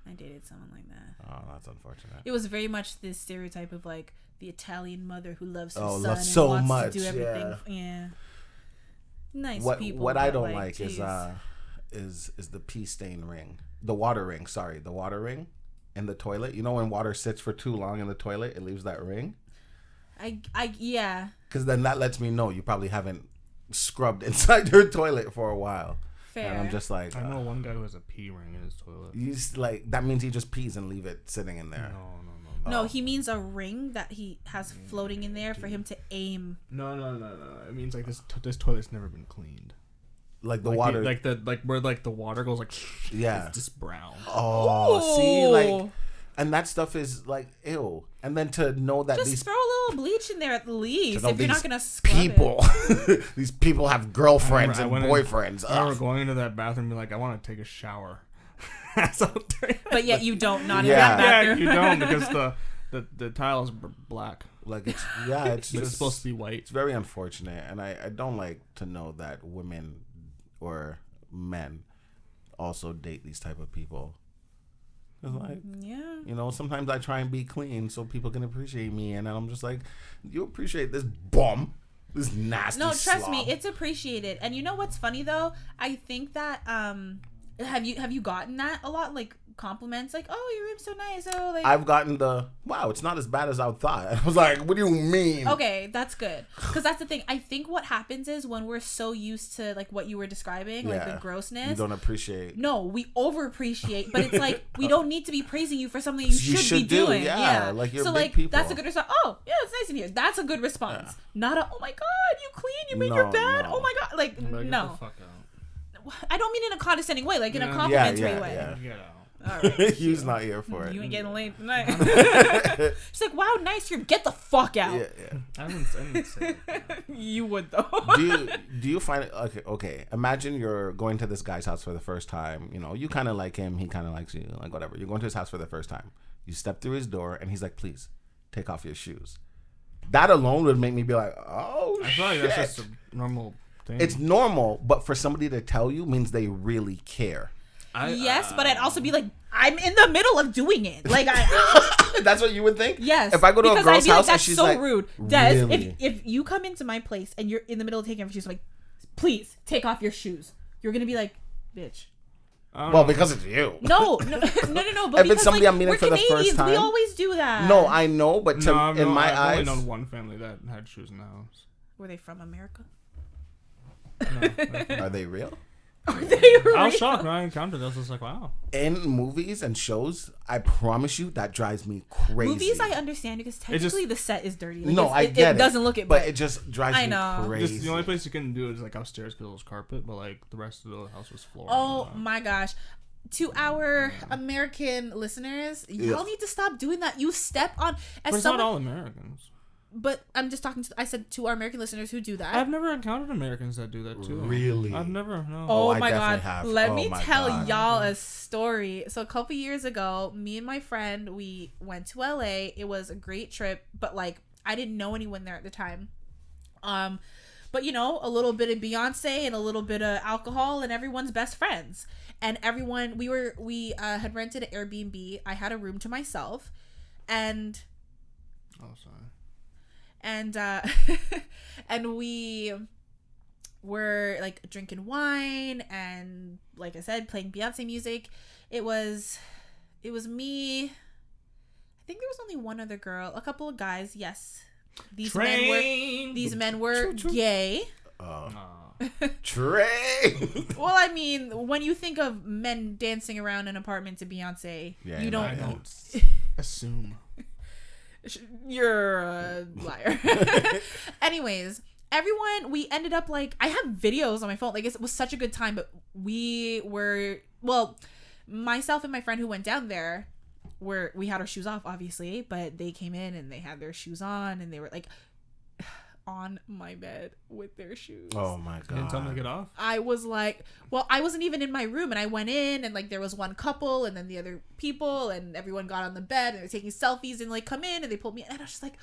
I dated someone like that. Oh, that's unfortunate. It was very much this stereotype of, like, the Italian mother who loves her son loves and so wants much. to do everything. Yeah. Nice people. What I don't like is the pee stain ring. The water ring in the toilet. You know when water sits for too long in the toilet, it leaves that ring? Yeah. Because then that lets me know you probably haven't scrubbed inside your toilet for a while. Fair. And I'm just like, I know one guy who has a pee ring in his toilet. He's like, that means he just pees and leave it sitting in there. No, he means a ring that he has floating in there for him to aim. No. It means like this toilet's never been cleaned. Like the water, where the water goes like, yeah, it's just brown. Oh, ooh. See, like, and that stuff is like, ew. And then to know that just throw a little bleach in there at least if you're not gonna scrub people, it. These people have girlfriends and boyfriends. I remember going into that bathroom and be like, I want to take a shower. But yet you don't. Not in that bathroom. Yeah, you don't because the tile is black. Like it's it's supposed to be white. It's very unfortunate, and I don't like to know that women or men also date these type of people. It's like, yeah, you know, sometimes I try and be clean so people can appreciate me, and then I'm just like, you appreciate this bum, this nasty. No, trust slob. me, it's appreciated. And you know what's funny though? I think that have you gotten that a lot? Like compliments, like, oh, your room's so nice. Oh, like I've gotten the wow, it's not as bad as I thought. I was like, what do you mean? Okay, that's good. Because that's the thing. I think what happens is when we're so used to like what you were describing, like the grossness. You don't appreciate. No, we over appreciate, but it's like we don't need to be praising you for something you should be doing. Yeah. Like you're so big like people. that's a good response. Oh, yeah, it's nice in here. That's a good response. Not a oh my god, you clean, you made your bed. No. Oh my god, like no. Get the fuck out. I don't mean in a condescending way, like in a complimentary way. Yeah. Get out. All right. He's not here for it. You ain't getting laid tonight. She's like, wow, nice here. Get the fuck out. Yeah. I didn't say that. You would though. do you find it okay? Imagine you're going to this guy's house for the first time. You know, you kind of like him, he kind of likes you, like whatever. You're going to his house for the first time. You step through his door, and he's like, "Please, take off your shoes." That alone would make me be like, "Oh, I feel like that's just a normal thing." It's normal, but for somebody to tell you means they really care. Yes, but I'd also be like, I'm in the middle of doing it. Like, that's what you would think? Yes. If I go to a girl's house and she's so like, rude. Des, really? if you come into my place and you're in the middle of taking off your shoes, I'm like, please take off your shoes. You're going to be like, bitch. Well, because it's you. No. But if it's somebody I'm meeting for the first time, we always do that. No, I know, but in my eyes, I've only known one family that had shoes in the house. Were they from America? No. Are they real? Are they real? I was shocked when I encountered this. I was like, wow. In movies and shows, I promise you that drives me crazy. Movies, I understand because technically the set is dirty. Like, no, I get it doesn't look it, but it just drives me crazy. Just the only place you can do it is like upstairs because it was carpet, but like the rest of the house was floor. Oh my gosh. To our American listeners, y'all need to stop doing that. You step on. But it's not all Americans. But I'm just talking to. I said to our American listeners who do that. I've never encountered Americans that do that too. Really? I've never. No. Oh my god! Have. Let me tell y'all a story. So a couple years ago, me and my friend, we went to LA. It was a great trip, but like I didn't know anyone there at the time. But you know, a little bit of Beyonce and a little bit of alcohol, and everyone's best friends. And everyone, we had rented an Airbnb. I had a room to myself, and. Oh, sorry. And and we were like drinking wine and like I said, playing Beyonce music. It was me. I think there was only one other girl, a couple of guys. Yes, these men were gay. Train. Well, I mean, when you think of men dancing around an apartment to Beyonce, you don't assume. You're a liar. Anyways, everyone, we ended up like, I have videos on my phone. Like, it was such a good time, but myself and my friend who went down there, we had our shoes off, obviously, but they came in and they had their shoes on and they were like on my bed with their shoes. Oh my god. You didn't tell them to get off? I was like, well, I wasn't even in my room, and I went in and like there was one couple and then the other people, and everyone got on the bed and they're taking selfies and like come in and they pulled me in, and I was just like,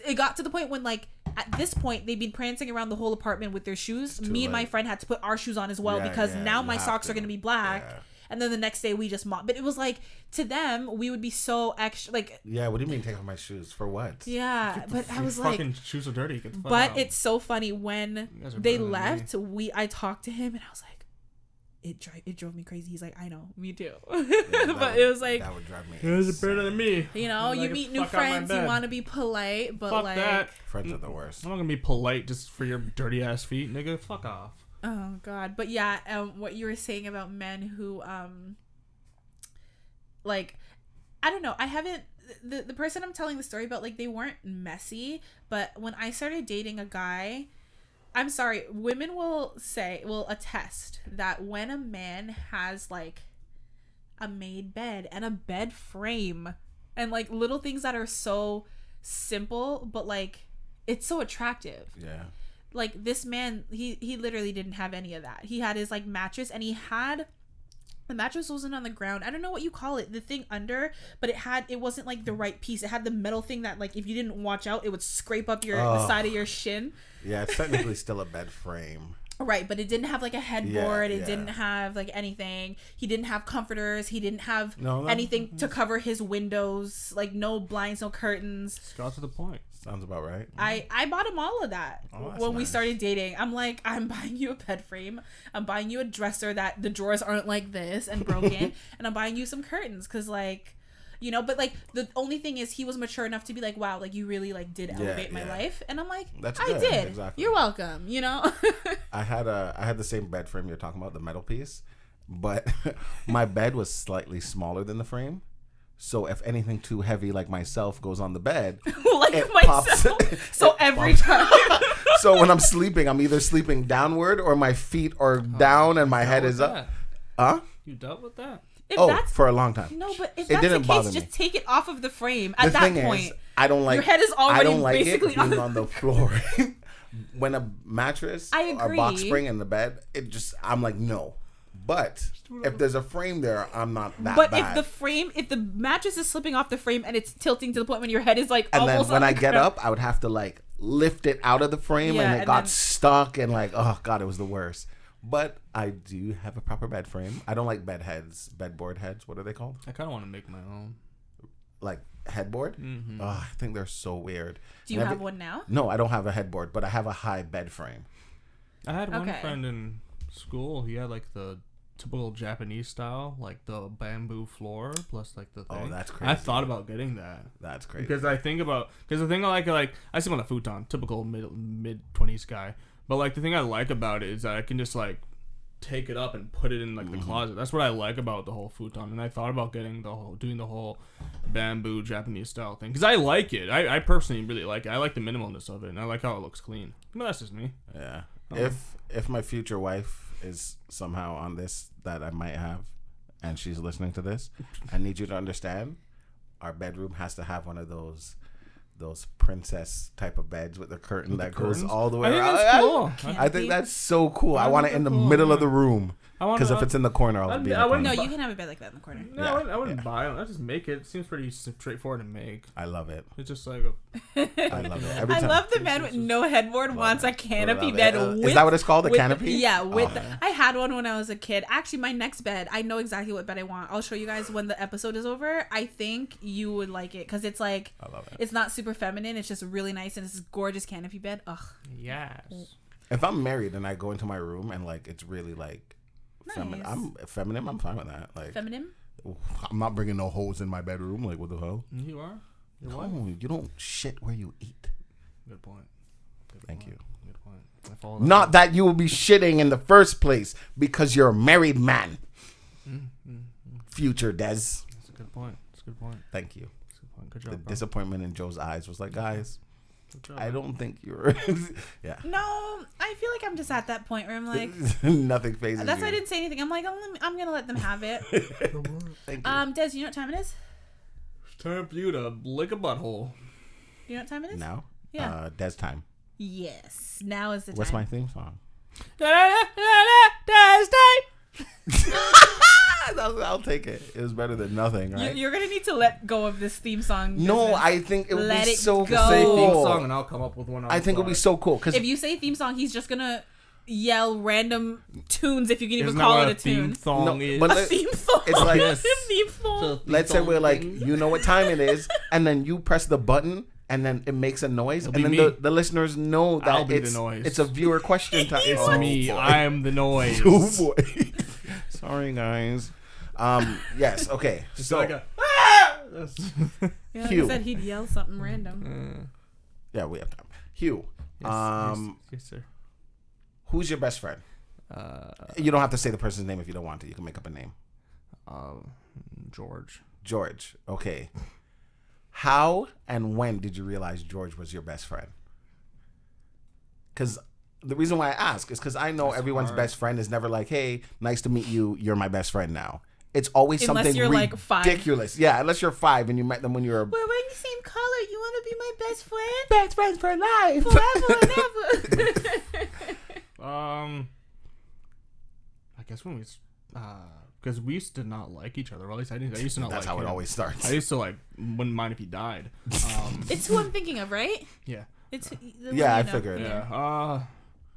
it got to the point when like at this point they'd been prancing around the whole apartment with their shoes. Me and my friend had to put our shoes on as well because now my socks are going to be black. Yeah. And then the next day we just mopped. But it was like, to them, we would be so extra, like... Yeah, what do you mean take off my shoes? For what? Yeah, but I was like... fucking shoes are dirty. Get the fuck but out. It's so funny. When they left, I talked to him and I was like, it drove me crazy. He's like, I know, me too. But it was like... That would drive me insane. It was better than me. You know, you meet new friends, you want to be polite, but fuck like... that. Friends are the worst. I'm not going to be polite just for your dirty ass feet, nigga. Fuck off. Oh, God. But yeah, what you were saying about men who... like, I don't know, I haven't, the person I'm telling the story about, like, they weren't messy, but when I started dating a guy, I'm sorry, women will attest that when a man has like a made bed and a bed frame and like little things that are so simple but like it's so attractive. Yeah. Like this man, he literally didn't have any of that. He had his like mattress, and he had... The mattress wasn't on the ground. I don't know what you call it. The thing under, but it wasn't like the right piece. It had the metal thing that like if you didn't watch out, it would scrape up the side of your shin. Yeah, it's technically still a bed frame. Right, but it didn't have like a headboard. It didn't have like anything. He didn't have comforters. He didn't have anything to cover his windows. Like no blinds, no curtains. Just got to the point. Sounds about right. I bought him all of that when we started dating. I'm like, I'm buying you a bed frame. I'm buying you a dresser that the drawers aren't like this and broken. And I'm buying you some curtains because like, you know, but like the only thing is he was mature enough to be like, wow, like you really like did elevate my life. And I'm like, I did. Exactly. You're welcome, you know? I had the same bed frame you're talking about, the metal piece, but my bed was slightly smaller than the frame. So if anything too heavy like myself goes on the bed, like myself. So every time. So when I'm sleeping, I'm either sleeping downward or my feet are down and my head is up. Huh? You dealt with that? For a long time. No, but if that's the case, just take it off of the frame at that point. I don't like. Your head is already basically being on the floor. When a mattress or box spring in the bed, I'm like, no. But if there's a frame there, I'm not that bad. But if the mattress is slipping off the frame and it's tilting to the point when your head is like and almost then when I get up, I would have to like lift it out of the frame and it got stuck and like, oh God, it was the worst. But I do have a proper bed frame. I don't like bedboard heads. What are they called? I kind of want to make my own. Like headboard? Mm-hmm. Oh, I think they're so weird. Do you have one now? No, I don't have a headboard, but I have a high bed frame. I had one friend in school. He had like the typical Japanese style, like the bamboo floor plus like the thing. Oh, that's crazy. I thought about getting that. That's crazy. Because the thing I like I sleep on a futon, typical mid 20s guy. But like the thing I like about it is that I can just like take it up and put it in like the closet. That's what I like about the whole futon. And I thought about doing the whole bamboo Japanese style thing because I like it. I personally really like it. I like the minimalness of it and I like how it looks clean. But that's just me. Yeah. If my future wife is somehow on this that I might have, and she's listening to this, I need you to understand, our bedroom has to have one of those princess type of beds with the curtain that goes all the way around. That's cool. I think that's so cool. I want it in the middle of the room. Because if it's in the corner, I'll be in the corner. No, you can have a bed like that in the corner. No, I wouldn't buy it. I just make it. It seems pretty straightforward to make. I love it. It's just like I love it. Every time. I love the man with no headboard wants a canopy bed. Is that what it's called? A canopy? Yeah. I had one when I was a kid. Actually, my next bed, I know exactly what bed I want. I'll show you guys when the episode is over. I think you would like it because it's like, I love it. It's not super feminine. It's just really nice and it's this gorgeous canopy bed. Ugh. Yes. If I'm married and I go into my room and like it's really like nice. I'm feminine. I'm fine with that. Like feminine. I'm not bringing no holes in my bedroom. Like what the hell? You are. No, you don't shit where you eat. Good point. Thank you. Good point. Not that you will be shitting in the first place because you're a married man. Future Des. That's a good point. Thank you. That's a good point. Good job. The disappointment in Joe's eyes was like, guys, I don't think you're. Yeah. No, I feel like I'm just at that point where I'm like, nothing phases that's you. why I didn't say anything. I'm like, I'm gonna let them have it. Thank you. Des, you know what time it is? It's time for you to lick a butthole. You know what time it is? Now? Yeah. Des time. Yes. Now is the time. What's my theme song? Des time. I'll take it. It was better than nothing, right? You're gonna need to let go of this theme song. No, I think it would be so cool. Say theme song and I'll come up with one. I think it would be so cool because if you say theme song, he's just gonna yell random tunes if you can even call it a tune. No, but a theme song. It's like a theme song. Let's say we're like, you know what time it is, and then you press the button. And then it makes a noise, and then the listeners know that it's a viewer question time. It's me. Boy. I'm the noise. Oh boy. Sorry, guys. Yes. Okay. Just so, like a. Yeah, he said he'd yell something random. Yeah, we have time. Hugh. Yes, sir. Who's your best friend? You don't have to say the person's name if you don't want to. You can make up a name. George. Okay. How and when did you realize George was your best friend? Because the reason why I ask is because I know everyone's best friend is never like, hey, nice to meet you. You're my best friend now. It's always something you're ridiculous. Like 5. Yeah, unless you're 5 and you met them when you were. We're wearing the same color. You want to be my best friend? Best friends for life. Forever and ever. I guess when we. Because we used to not like each other. Or at least I used to not like him. That's how it always starts. I used to wouldn't mind if he died. It's who I'm thinking of, right? Yeah. It's I figured. Yeah.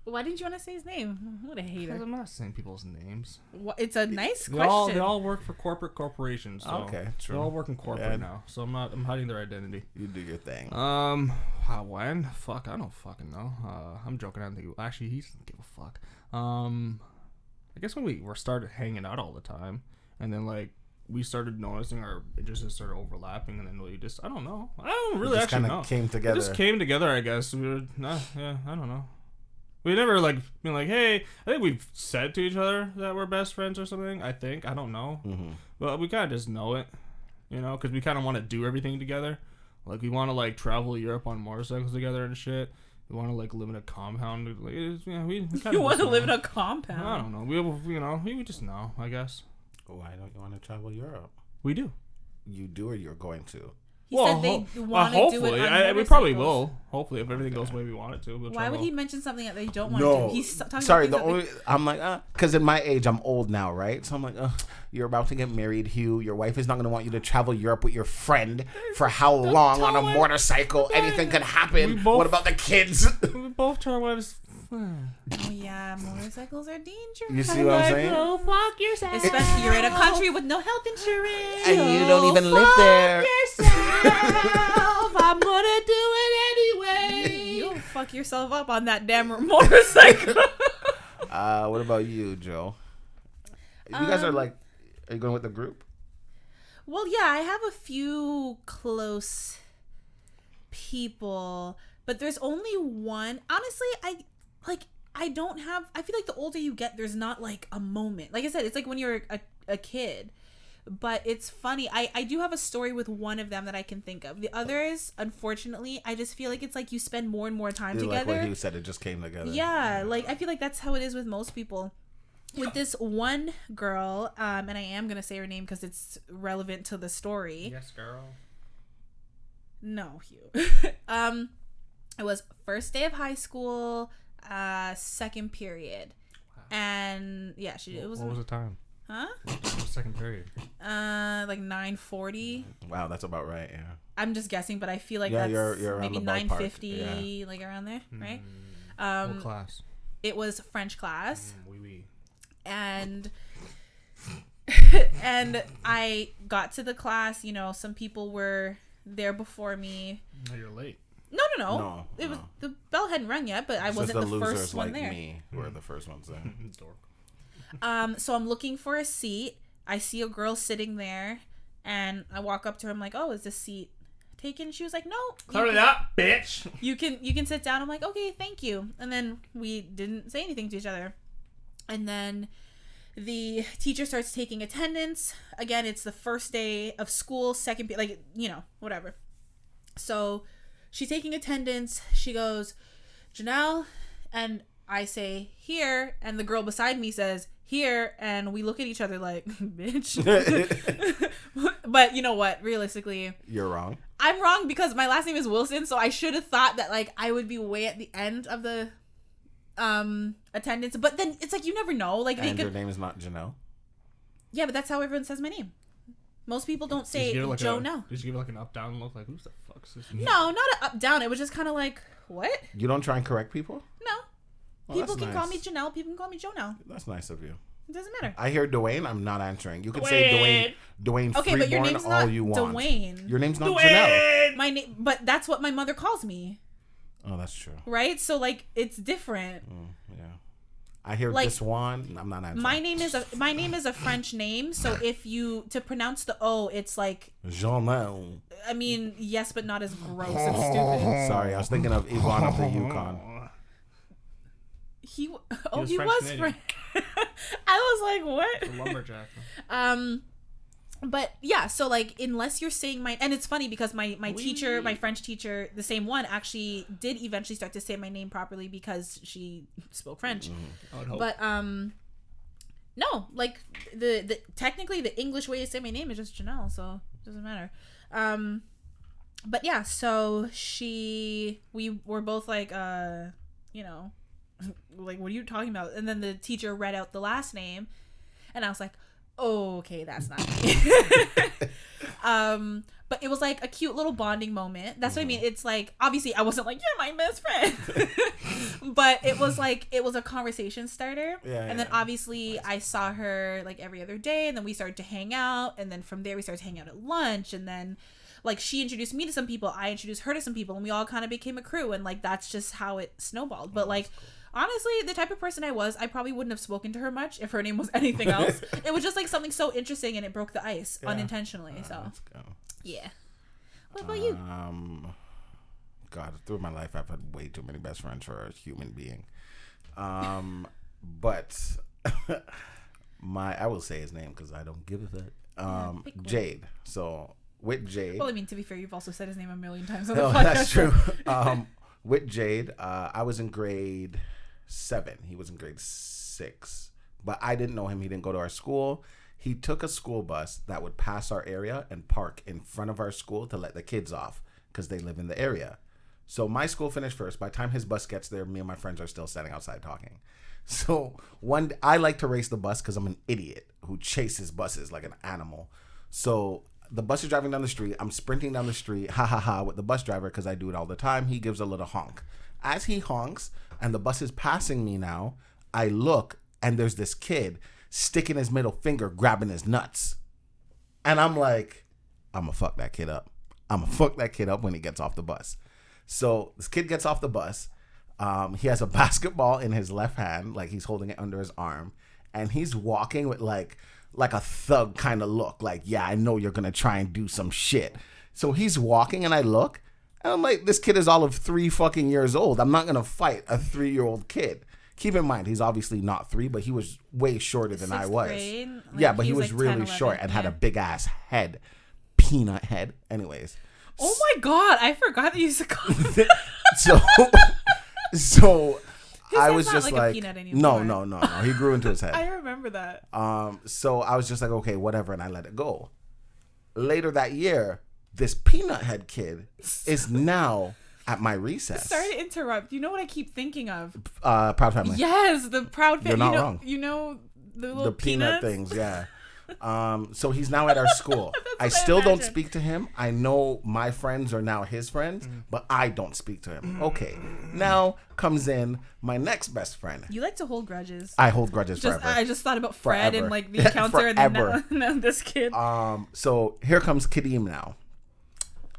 Why didn't you want to say his name? What a hater. Because I'm not saying people's names. It's a nice question. They all work for corporate corporations. So okay, true. They all work in corporate now. So I'm hiding their identity. You do your thing. When? Fuck, I don't fucking know. I'm joking. I don't think. Actually, he doesn't give a fuck. I guess when we started hanging out all the time, and then like we started noticing our interests started overlapping, and then we just I don't know. I don't really actually know. Came together. It just came together, I guess. We were I don't know. We never like been like, hey. I think we've said to each other that we're best friends or something. I don't know, but we kind of just know it, because we kind of want to do everything together. Like we want to like travel Europe on motorcycles together and shit. We want to like live in a compound. Like, we kind you want to live in a compound? I don't know. We just know. I guess. Why don't you want to travel Europe? We do. You do, or you're going to? He said they want to do it on we probably will. Hopefully, if everything goes the way we want it to. Why would he mention something that they don't want to do? He's talking sorry, about I'm like, because in my age, I'm old now, right? So I'm like, you're about to get married, Hugh. Your wife is not going to want you to travel Europe with your friend for how long on a motorcycle? Anything could happen. What about the kids? We both tell our wives. Oh yeah, motorcycles are dangerous. You see what I'm saying? Oh, fuck yourself. Especially you're in a country with no health insurance. And you don't even live there. Yourself. I'm gonna do it anyway. You'll fuck yourself up on that damn motorcycle. What about you, Joe? You guys are you going with the group? Well, yeah, I have a few close people, but there's only one. Honestly, I don't have. I feel like the older you get, there's not like a moment. Like I said, it's like when you're a kid. But it's funny. I do have a story with one of them that I can think of. The others, unfortunately, I just feel like it's like you spend more and more time together. Like what he said, it just came together. Yeah, like I feel like that's how it is with most people. With this one girl, and I am gonna say her name because it's relevant to the story. Yes, girl. No, Hugh. It was first day of high school, second period, and yeah, it was. What was the time? Huh? What was the second period? Like 9:40. Wow, that's about right. Yeah. I'm just guessing, but I feel like that's you're maybe 9:50, like around there, right? What class? It was French class. Oui. And and I got to the class. Some people were there before me. No, you're late. No. It was the bell hadn't rung yet, but I wasn't the first one there. Me were the first ones there. So I'm looking for a seat. I see a girl sitting there, and I walk up to her. I'm like, "Oh, is this seat taken?" She was like, "No." Hurry up, bitch. You can sit down. I'm like, "Okay, thank you." And then we didn't say anything to each other. And then the teacher starts taking attendance. Again, it's the first day of school, second, whatever. So she's taking attendance. She goes, "Jonel," and I say, "Here," and the girl beside me says, "Here," and we look at each other like, bitch. But you know what? Realistically, you're wrong. I'm wrong because my last name is Wilson, so I should have thought that like I would be way at the end of the attendance. But then it's like you never know. Like your name is not Jonel. Yeah, but that's how everyone says my name. Most people don't say Jonel. Did you give like an up down look? Like, who's the fuck's this? No, not an up down. It was just kind of like, what? You don't try and correct people? No. People can call me Jonel. People can call me Jonel. That's nice of you. It doesn't matter. I hear Dwayne. I'm not answering. You can say Dwayne. Okay, but your name's not you want. Dwayne. Your name's not Jonel. My name, but that's what my mother calls me. Oh, that's true. Right? So like, it's different. Yeah. I hear like, this one. I'm not answering. My name is a French name. So if to pronounce the O, it's like Jonel. I mean, yes, but not as gross and stupid. Sorry, I was thinking of Yvonne of the Yukon. He was French. I was like, what? The lumberjack. But yeah, so like unless you're saying and it's funny because my teacher, my French teacher, the same one, actually did eventually start to say my name properly because she spoke French. I would hope. But no, like the technically the English way to say my name is just Jonel, so it doesn't matter. But yeah, so we were both like like, what are you talking about? And then the teacher read out the last name, and I was like, oh, okay, that's not me. But it was like a cute little bonding moment. That's what I mean. It's like, obviously I wasn't like, you're my best friend. But it was like, it was a conversation starter. And then obviously I saw her like every other day, and then we started to hang out. And then from there we started to hang out at lunch. And then like she introduced me to some people, I introduced her to some people, and we all kind of became a crew. And like, that's just how it snowballed. But like, honestly, the type of person I was, I probably wouldn't have spoken to her much if her name was anything else. It was just like something so interesting, and it broke the ice unintentionally. So yeah. What about you? God, through my life, I've had way too many best friends for a human being. But I will say his name because I don't give a fuck. Jade. So with Jade. Well, I mean, to be fair, you've also said his name a million times on the podcast. That's true. With Jade, I was in grade 7. He was in grade 6. But I didn't know him. He didn't go to our school. He took a school bus that would pass our area and park in front of our school to let the kids off because they live in the area. So my school finished first. By the time his bus gets there, me and my friends are still standing outside talking. So I like to race the bus because I'm an idiot who chases buses like an animal. So the bus is driving down the street. I'm sprinting down the street, with the bus driver because I do it all the time. He gives a little honk. As he honks and the bus is passing me now, I look and there's this kid sticking his middle finger, grabbing his nuts. And I'm like, I'm going to fuck that kid up. I'm going to fuck that kid up when he gets off the bus. So this kid gets off the bus. He has a basketball in his left hand, like he's holding it under his arm. And he's walking with like a thug kind of look. Like, yeah, I know you're going to try and do some shit. So he's walking and I look. And I'm like, this kid is all of 3 fucking years old. I'm not going to fight a 3-year-old kid. Keep in mind, he's obviously not 3, but he was way shorter than I was. Grade, like, yeah, but he was like really 10, short and had a big ass head. Peanut head. Anyways. Oh my God. I forgot that you used to call him So I was just like no. He grew into his head. I remember that. So I was just like, okay, whatever, and I let it go. Later that year, this peanut head kid is now at my recess. Sorry to interrupt. You know what I keep thinking of? Proud Family. Yes, the Proud Family. You're not wrong. You know the little peanut things, yeah. So he's now at our school. I still don't speak to him. I know my friends are now his friends, but I don't speak to him. Okay. Now comes in my next best friend. You like to hold grudges. I hold grudges forever. I just thought about Fred and like the encounter and then now this kid. So here comes Kadeem now.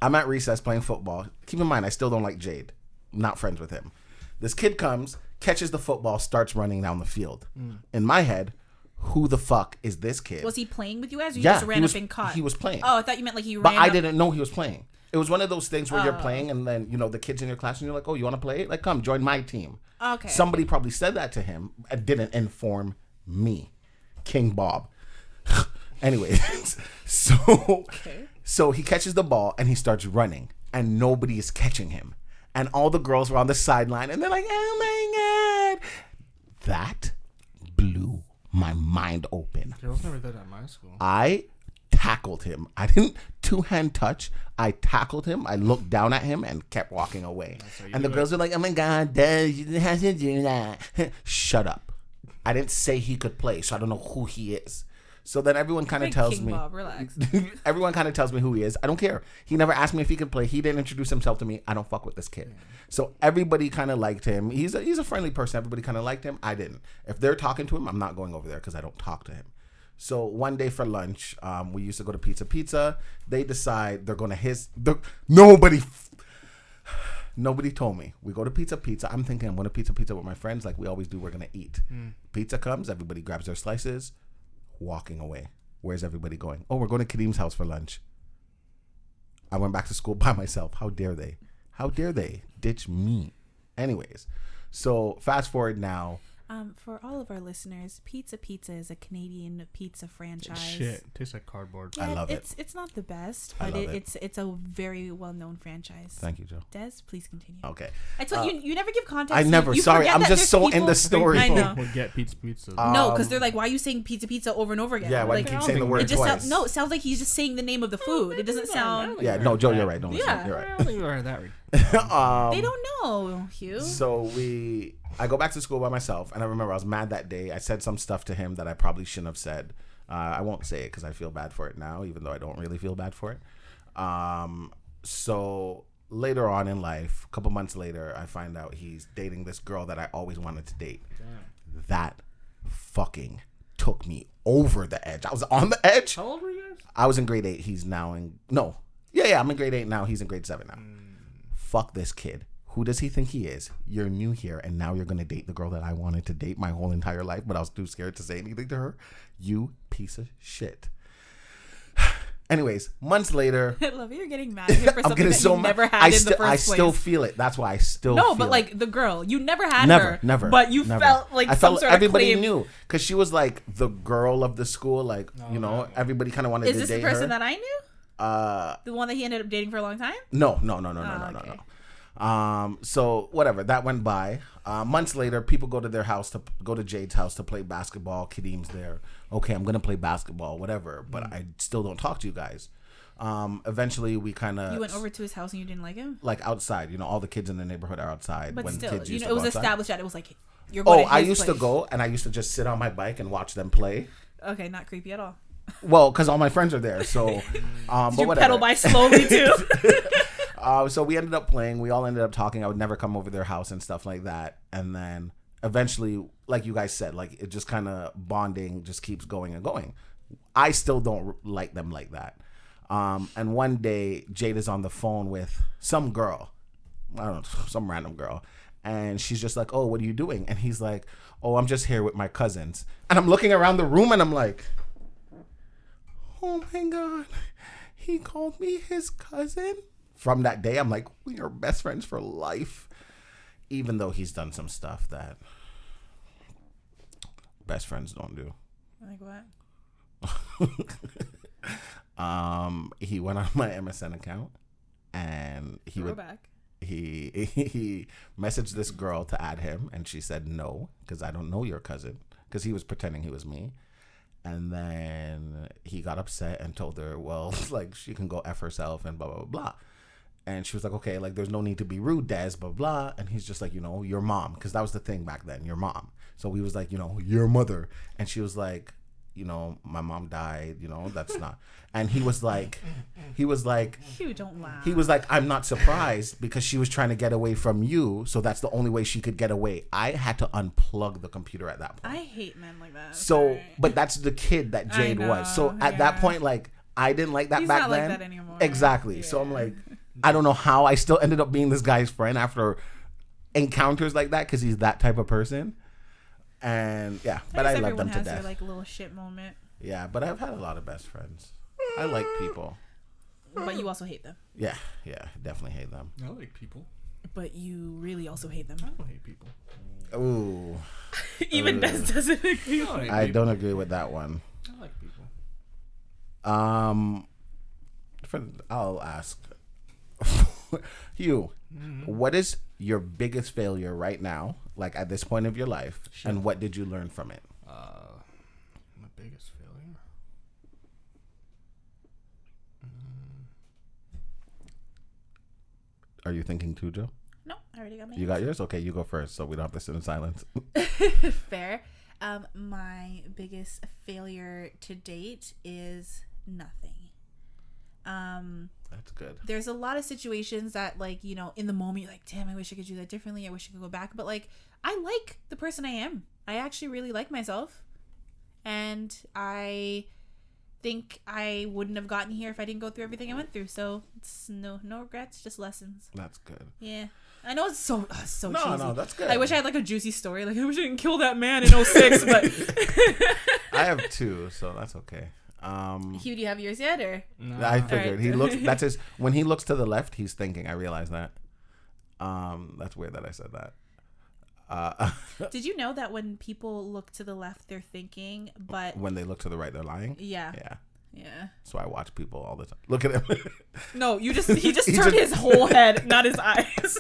I'm at recess playing football. Keep in mind, I still don't like Jade. I'm not friends with him. This kid comes, catches the football, starts running down the field. In my head, who the fuck is this kid? Was he playing with you guys, or you just ran up and caught? He was playing. Oh, I thought you meant like he ran But I didn't know he was playing. It was one of those things where you're playing and then, the kids in your class and you're like, oh, you want to play? Like, come, join my team. Okay. Somebody probably said that to him and didn't inform me. King Bob. Anyways, so he catches the ball and he starts running and nobody is catching him. And all the girls were on the sideline and they're like, oh my God. That blew my mind open. Girls never did that at my school. I tackled him. I didn't 2-hand touch. I tackled him. I looked down at him and kept walking away. And the girls were like, oh my God, Des, you have to do that. Shut up. I didn't say he could play, so I don't know who he is. So then everyone kind of tells me. Bob, relax. Everyone kind of tells me who he is. I don't care. He never asked me if he could play. He didn't introduce himself to me. I don't fuck with this kid. So everybody kind of liked him. He's a friendly person. Everybody kind of liked him. I didn't. If they're talking to him, I'm not going over there because I don't talk to him. So one day for lunch, we used to go to Pizza. They decide they're going to Nobody told me. We go to Pizza. I'm thinking I'm going to Pizza with my friends like we always do. We're going to eat. Pizza comes. Everybody grabs their slices. Walking away. Where's everybody going? Oh, we're going to Kadeem's house for lunch. I went back to school by myself. How dare they? How dare they ditch me? Anyways, so fast forward now. For all of our listeners, Pizza is a Canadian pizza franchise. Shit, tastes like cardboard. Yeah, I love it. It's not the best, but it's a very well known franchise. Thank you, Joe. Des, please continue. Okay. I told you never give context. I never. Sorry, I'm just so in the story. I know. We'll get pizza. No, because they're like, why are you saying pizza over and over again? Yeah, why like, do you keep saying the word twice? It sounds like he's just saying the name of the food. It doesn't sound. Yeah, no, Joe, you're right. Don't listen. Yeah. You're right. I don't think we are that. They don't know, Hugh. So I go back to school by myself, and I remember I was mad that day. I said some stuff to him that I probably shouldn't have said. I won't say it because I feel bad for it now, even though I don't really feel bad for it. So later on in life, a couple months later, I find out he's dating this girl that I always wanted to date. Damn. That fucking took me over the edge. I was on the edge. How old were you guys? I was in grade 8. He's now in... No. Yeah, I'm in grade 8 now. He's in grade 7 now. Fuck this kid. Who does he think he is? You're new here, and now you're going to date the girl that I wanted to date my whole entire life, but I was too scared to say anything to her. You piece of shit. Anyways, months later... I love it. You're getting mad here for something that you never had in the first place. I still feel it. That's why I still feel it. No, but like the girl. You never had her. Never. But you felt like some sort of everybody claim. knew. Because she was like the girl of the school. Like, everybody kind of wanted to date her. Is this the person that I knew? The one that he ended up dating for a long time? No. So whatever, that went by. Months later, people go to Jade's house to play basketball. Kadeem's there. Okay, I'm gonna play basketball, whatever. But I still don't talk to you guys. Eventually, we kind of... You went over to his house and you didn't like him? Like outside, all the kids in the neighborhood are outside. But when still, kids used to it was go outside. established that it was like you're going to his I used place. to go and I used to just sit on my bike and watch them play. Okay, not creepy at all. Well, because all my friends are there, so. Did but you whatever. pedal by slowly too? So we ended up playing. We all ended up talking. I would never come over their house and stuff like that. And then eventually, like you guys said, like it just kind of bonding just keeps going and going. I still don't like them like that. And one day, Jade is on the phone with some girl. I don't know, some random girl. And she's just like, oh, what are you doing? And he's like, oh, I'm just here with my cousins. And I'm looking around the room and I'm like, oh my God, he called me his cousin? From that day, I'm like, we are best friends for life. Even though he's done some stuff that best friends don't do. Like what? He went on my MSN account and he messaged this girl to add him, and she said no, because I don't know your cousin, because he was pretending he was me. And then he got upset and told her, well, like, she can go F herself and blah, blah, blah, blah. And she was like, okay, like, there's no need to be rude, Des, blah, blah. And he's just like, your mom. Because that was the thing back then, your mom. So he was like, your mother. And she was like, my mom died, that's not. And he was like, Hugh, don't laugh. He was like, I'm not surprised, because she was trying to get away from you. So that's the only way she could get away. I had to unplug the computer at that point. I hate men like that. So, Sorry. but that's the kid that Jade was. So at that point, like, I didn't like that He's back not then. like that anymore. Exactly. Yeah. So I'm like, I don't know how I still ended up being this guy's friend after encounters like that, because he's that type of person. And yeah, but I love them to death. Everyone has their like little shit moment. Yeah, but I've had a lot of best friends. I like people. But you also hate them. Yeah, definitely hate them. I like people. But you really also hate them. I don't hate people. Ooh. Even Des doesn't agree. I don't agree with that one. I like people. I'll ask. Hugh, what is your biggest failure right now, like at this point of your life, and what did you learn from it? My biggest failure? Are you thinking too, Joe? No, I already got my You got yours? Okay, you go first, so we don't have to sit in silence. Fair. My biggest failure to date is nothing. That's good. There's a lot of situations that, like, in the moment you're like, damn, I wish I could do that differently. I wish I could go back. But like, I like the person I am. I actually really like myself. And I think I wouldn't have gotten here if I didn't go through everything I went through. So it's no regrets, just lessons. That's good. Yeah. I know it's so cheesy. No, that's good. I wish I had like a juicy story. Like, I wish I didn't kill that man in 06, but I have two, so that's okay. Hugh, do you have yours yet, or? No. I figured. Right. He looks. That's his. When he looks to the left, he's thinking. I realize that. That's weird that I said that. Did you know that when people look to the left, they're thinking, but when they look to the right, they're lying? Yeah. Yeah. So I watch people all the time. Look at him. No, he just turned his whole head, not his eyes.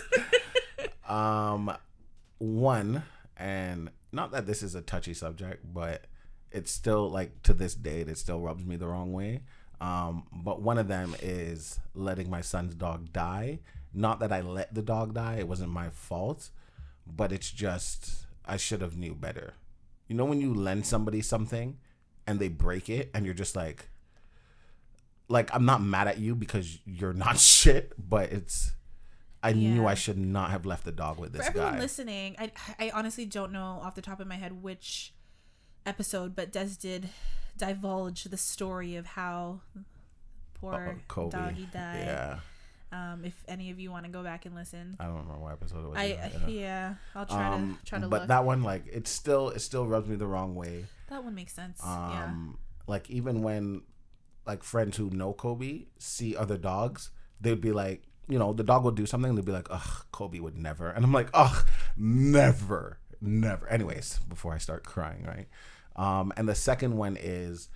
One, and not that this is a touchy subject, but it's still, like, to this date, it still rubs me the wrong way. But one of them is letting my son's dog die. Not that I let the dog die. It wasn't my fault. But it's just, I should have knew better. When you lend somebody something and they break it and you're just like, like, I'm not mad at you because you're not shit, but I knew I should not have left the dog with this guy. For everyone listening, I honestly don't know off the top of my head which episode, but Des did divulge the story of how poor Kobe. doggy died. Yeah. If any of you want to go back and listen, I don't remember what episode it was. I'll try to but look. that one, like, it still rubs me the wrong way. That one makes sense. Like, even when, like, friends who know Kobe see other dogs, they'd be like, you know, the dog would do something, and they'd be like, ugh, Kobe would never. And I'm like, ugh, never. Anyways, before I start crying, right? And the second one is,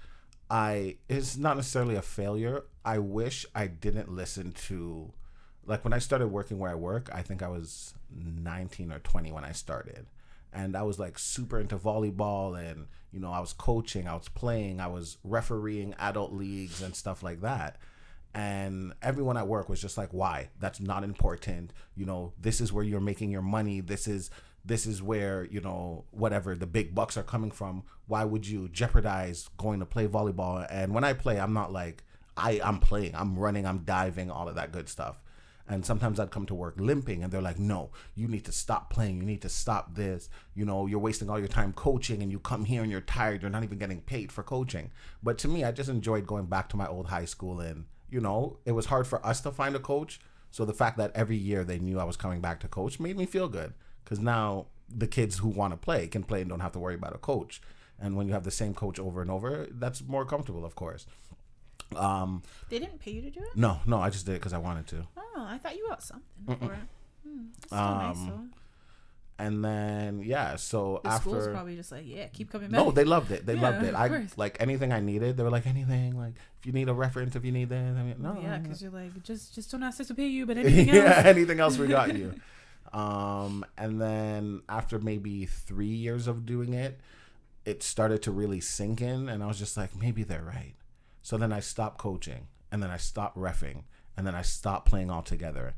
it's not necessarily a failure. I wish I didn't listen to, like, when I started working where I work, I think I was 19 or 20 when I started. And I was, like, super into volleyball, and, you know, I was coaching, I was playing, I was refereeing adult leagues and stuff like that. And everyone at work was just like, why? That's not important. You know, this is where you're making your money. This is where, you know, whatever, the big bucks are coming from. Why would you jeopardize going to play volleyball? And when I play, I'm not like, I'm playing, I'm running, I'm diving, all of that good stuff. And sometimes I'd come to work limping, and they're like, no, you need to stop playing. You need to stop this. You know, you're wasting all your time coaching, and you come here and you're tired. You're not even getting paid for coaching. But to me, I just enjoyed going back to my old high school, and, you know, it was hard for us to find a coach. So the fact that every year they knew I was coming back to coach made me feel good, because now the kids who want to play can play and don't have to worry about a coach. And when you have the same coach over and over, that's more comfortable, of course. They didn't pay you to do it? No, I just did it because I wanted to. Oh, I thought you got something for it. That's still nice, though. And then so the after school's probably just like, yeah, keep coming back. No, they loved it. They loved it. I like anything I needed. They were like, anything, like if you need a reference, if you need that. I mean, no. Yeah, because you're like, just don't ask us to pay you, but anything else. Yeah, anything else we got you. And then after maybe 3 years of doing it, it started to really sink in, and I was just like, maybe they're right. So then I stopped coaching, and then I stopped reffing, and then I stopped playing altogether.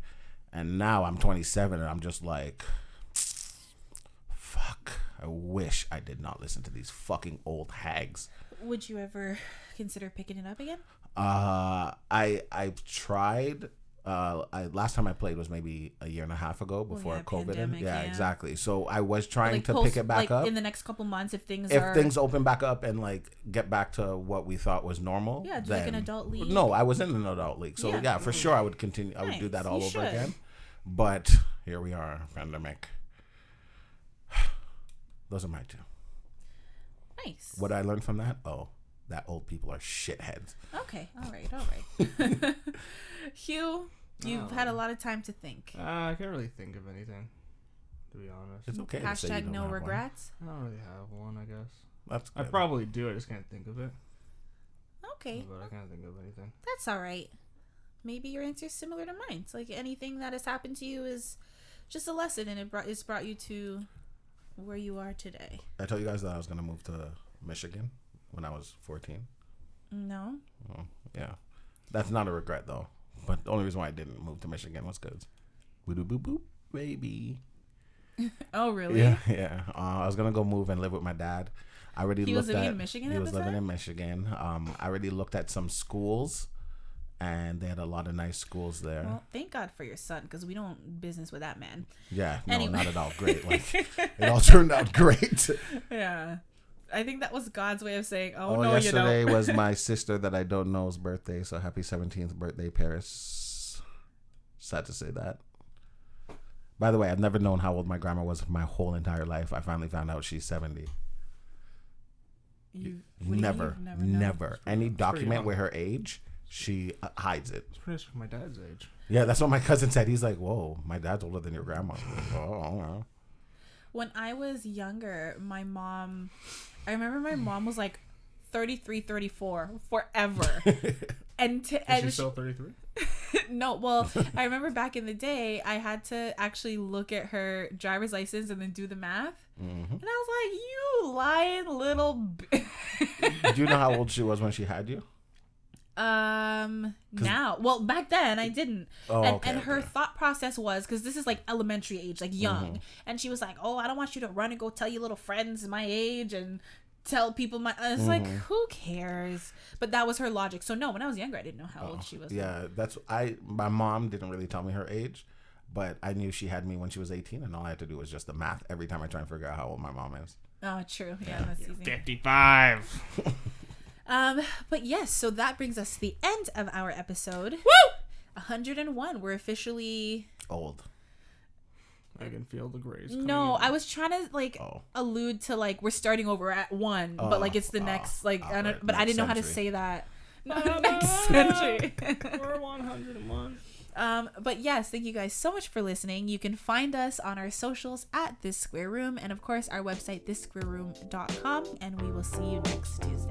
And now I'm 27, and I'm just like, fuck, I wish I did not listen to these fucking old hags. Would you ever consider picking it up again? I've tried. Last time I played was maybe a year and a half ago before COVID. Pandemic, yeah, exactly. So I was trying like to pick it back up in the next couple months if things open back up and like get back to what we thought was normal. Yeah, do like an adult league. No, I was in an adult league, so yeah for sure I would continue. I would do that all over again. But here we are, pandemic. Those are my two. Nice. What I learned from that? Oh, that old people are shitheads. Okay, all right. Hugh, you've had a lot of time to think. I can't really think of anything, to be honest. It's okay. Hashtag no regrets. I don't really have one, I guess. That's good. I probably do. I just can't think of it. Okay. But I can't think of anything. That's all right. Maybe your answer is similar to mine. It's like anything that has happened to you is just a lesson, and it's brought you to where you are today. I told you guys that I was gonna move to Michigan when I was 14. No. Oh, yeah, that's not a regret though. But the only reason why I didn't move to Michigan was because, boop boop boop, baby. Oh really? Yeah. I was gonna go move and live with my dad. I already He was living in Michigan. He was living in Michigan. I already looked at some schools, and they had a lot of nice schools there. Well, thank God for your son, because we don't business with that man. Yeah, no, anyway. not at all great. Like it all turned out great. Yeah. I think that was God's way of saying, no, yesterday you don't. Yesterday was my sister that I don't know's birthday, so happy 17th birthday, Paris. Sad to say that. By the way, I've never known how old my grandma was my whole entire life. I finally found out she's 70. Never. Any document with her age, she hides it. It's pretty much my dad's age. Yeah, that's what my cousin said. He's like, whoa, my dad's older than your grandma. Oh. When I was younger, I remember my mom was like 33, 34 forever. Is she still 33? No, well, I remember back in the day, I had to actually look at her driver's license and then do the math. Mm-hmm. And I was like, you lying little Do you know how old she was when she had you? Now, well, back then I didn't. And her thought process was, because this is like elementary age, like young. Mm-hmm. And she was like, oh, I don't want you to run and go tell your little friends my age. And tell people my. I was like, who cares? But that was her logic. So no, when I was younger, I didn't know how old she was. Yeah, my mom didn't really tell me her age, but I knew she had me when she was 18, and all I had to do was just the math every time I try and figure out how old my mom is. Oh, true. Yeah, that's easy. 55. But yes, so that brings us to the end of our episode. Woo! 101. We're officially old. I can feel the grays. No, I was trying to allude to we're starting over at 1, but it's the next I don't, but I didn't know how to say that. Next century. We're 101. But yes, thank you guys so much for listening. You can find us on our socials at This Square Room, and of course our website thissquareroom.com, and we will see you next Tuesday.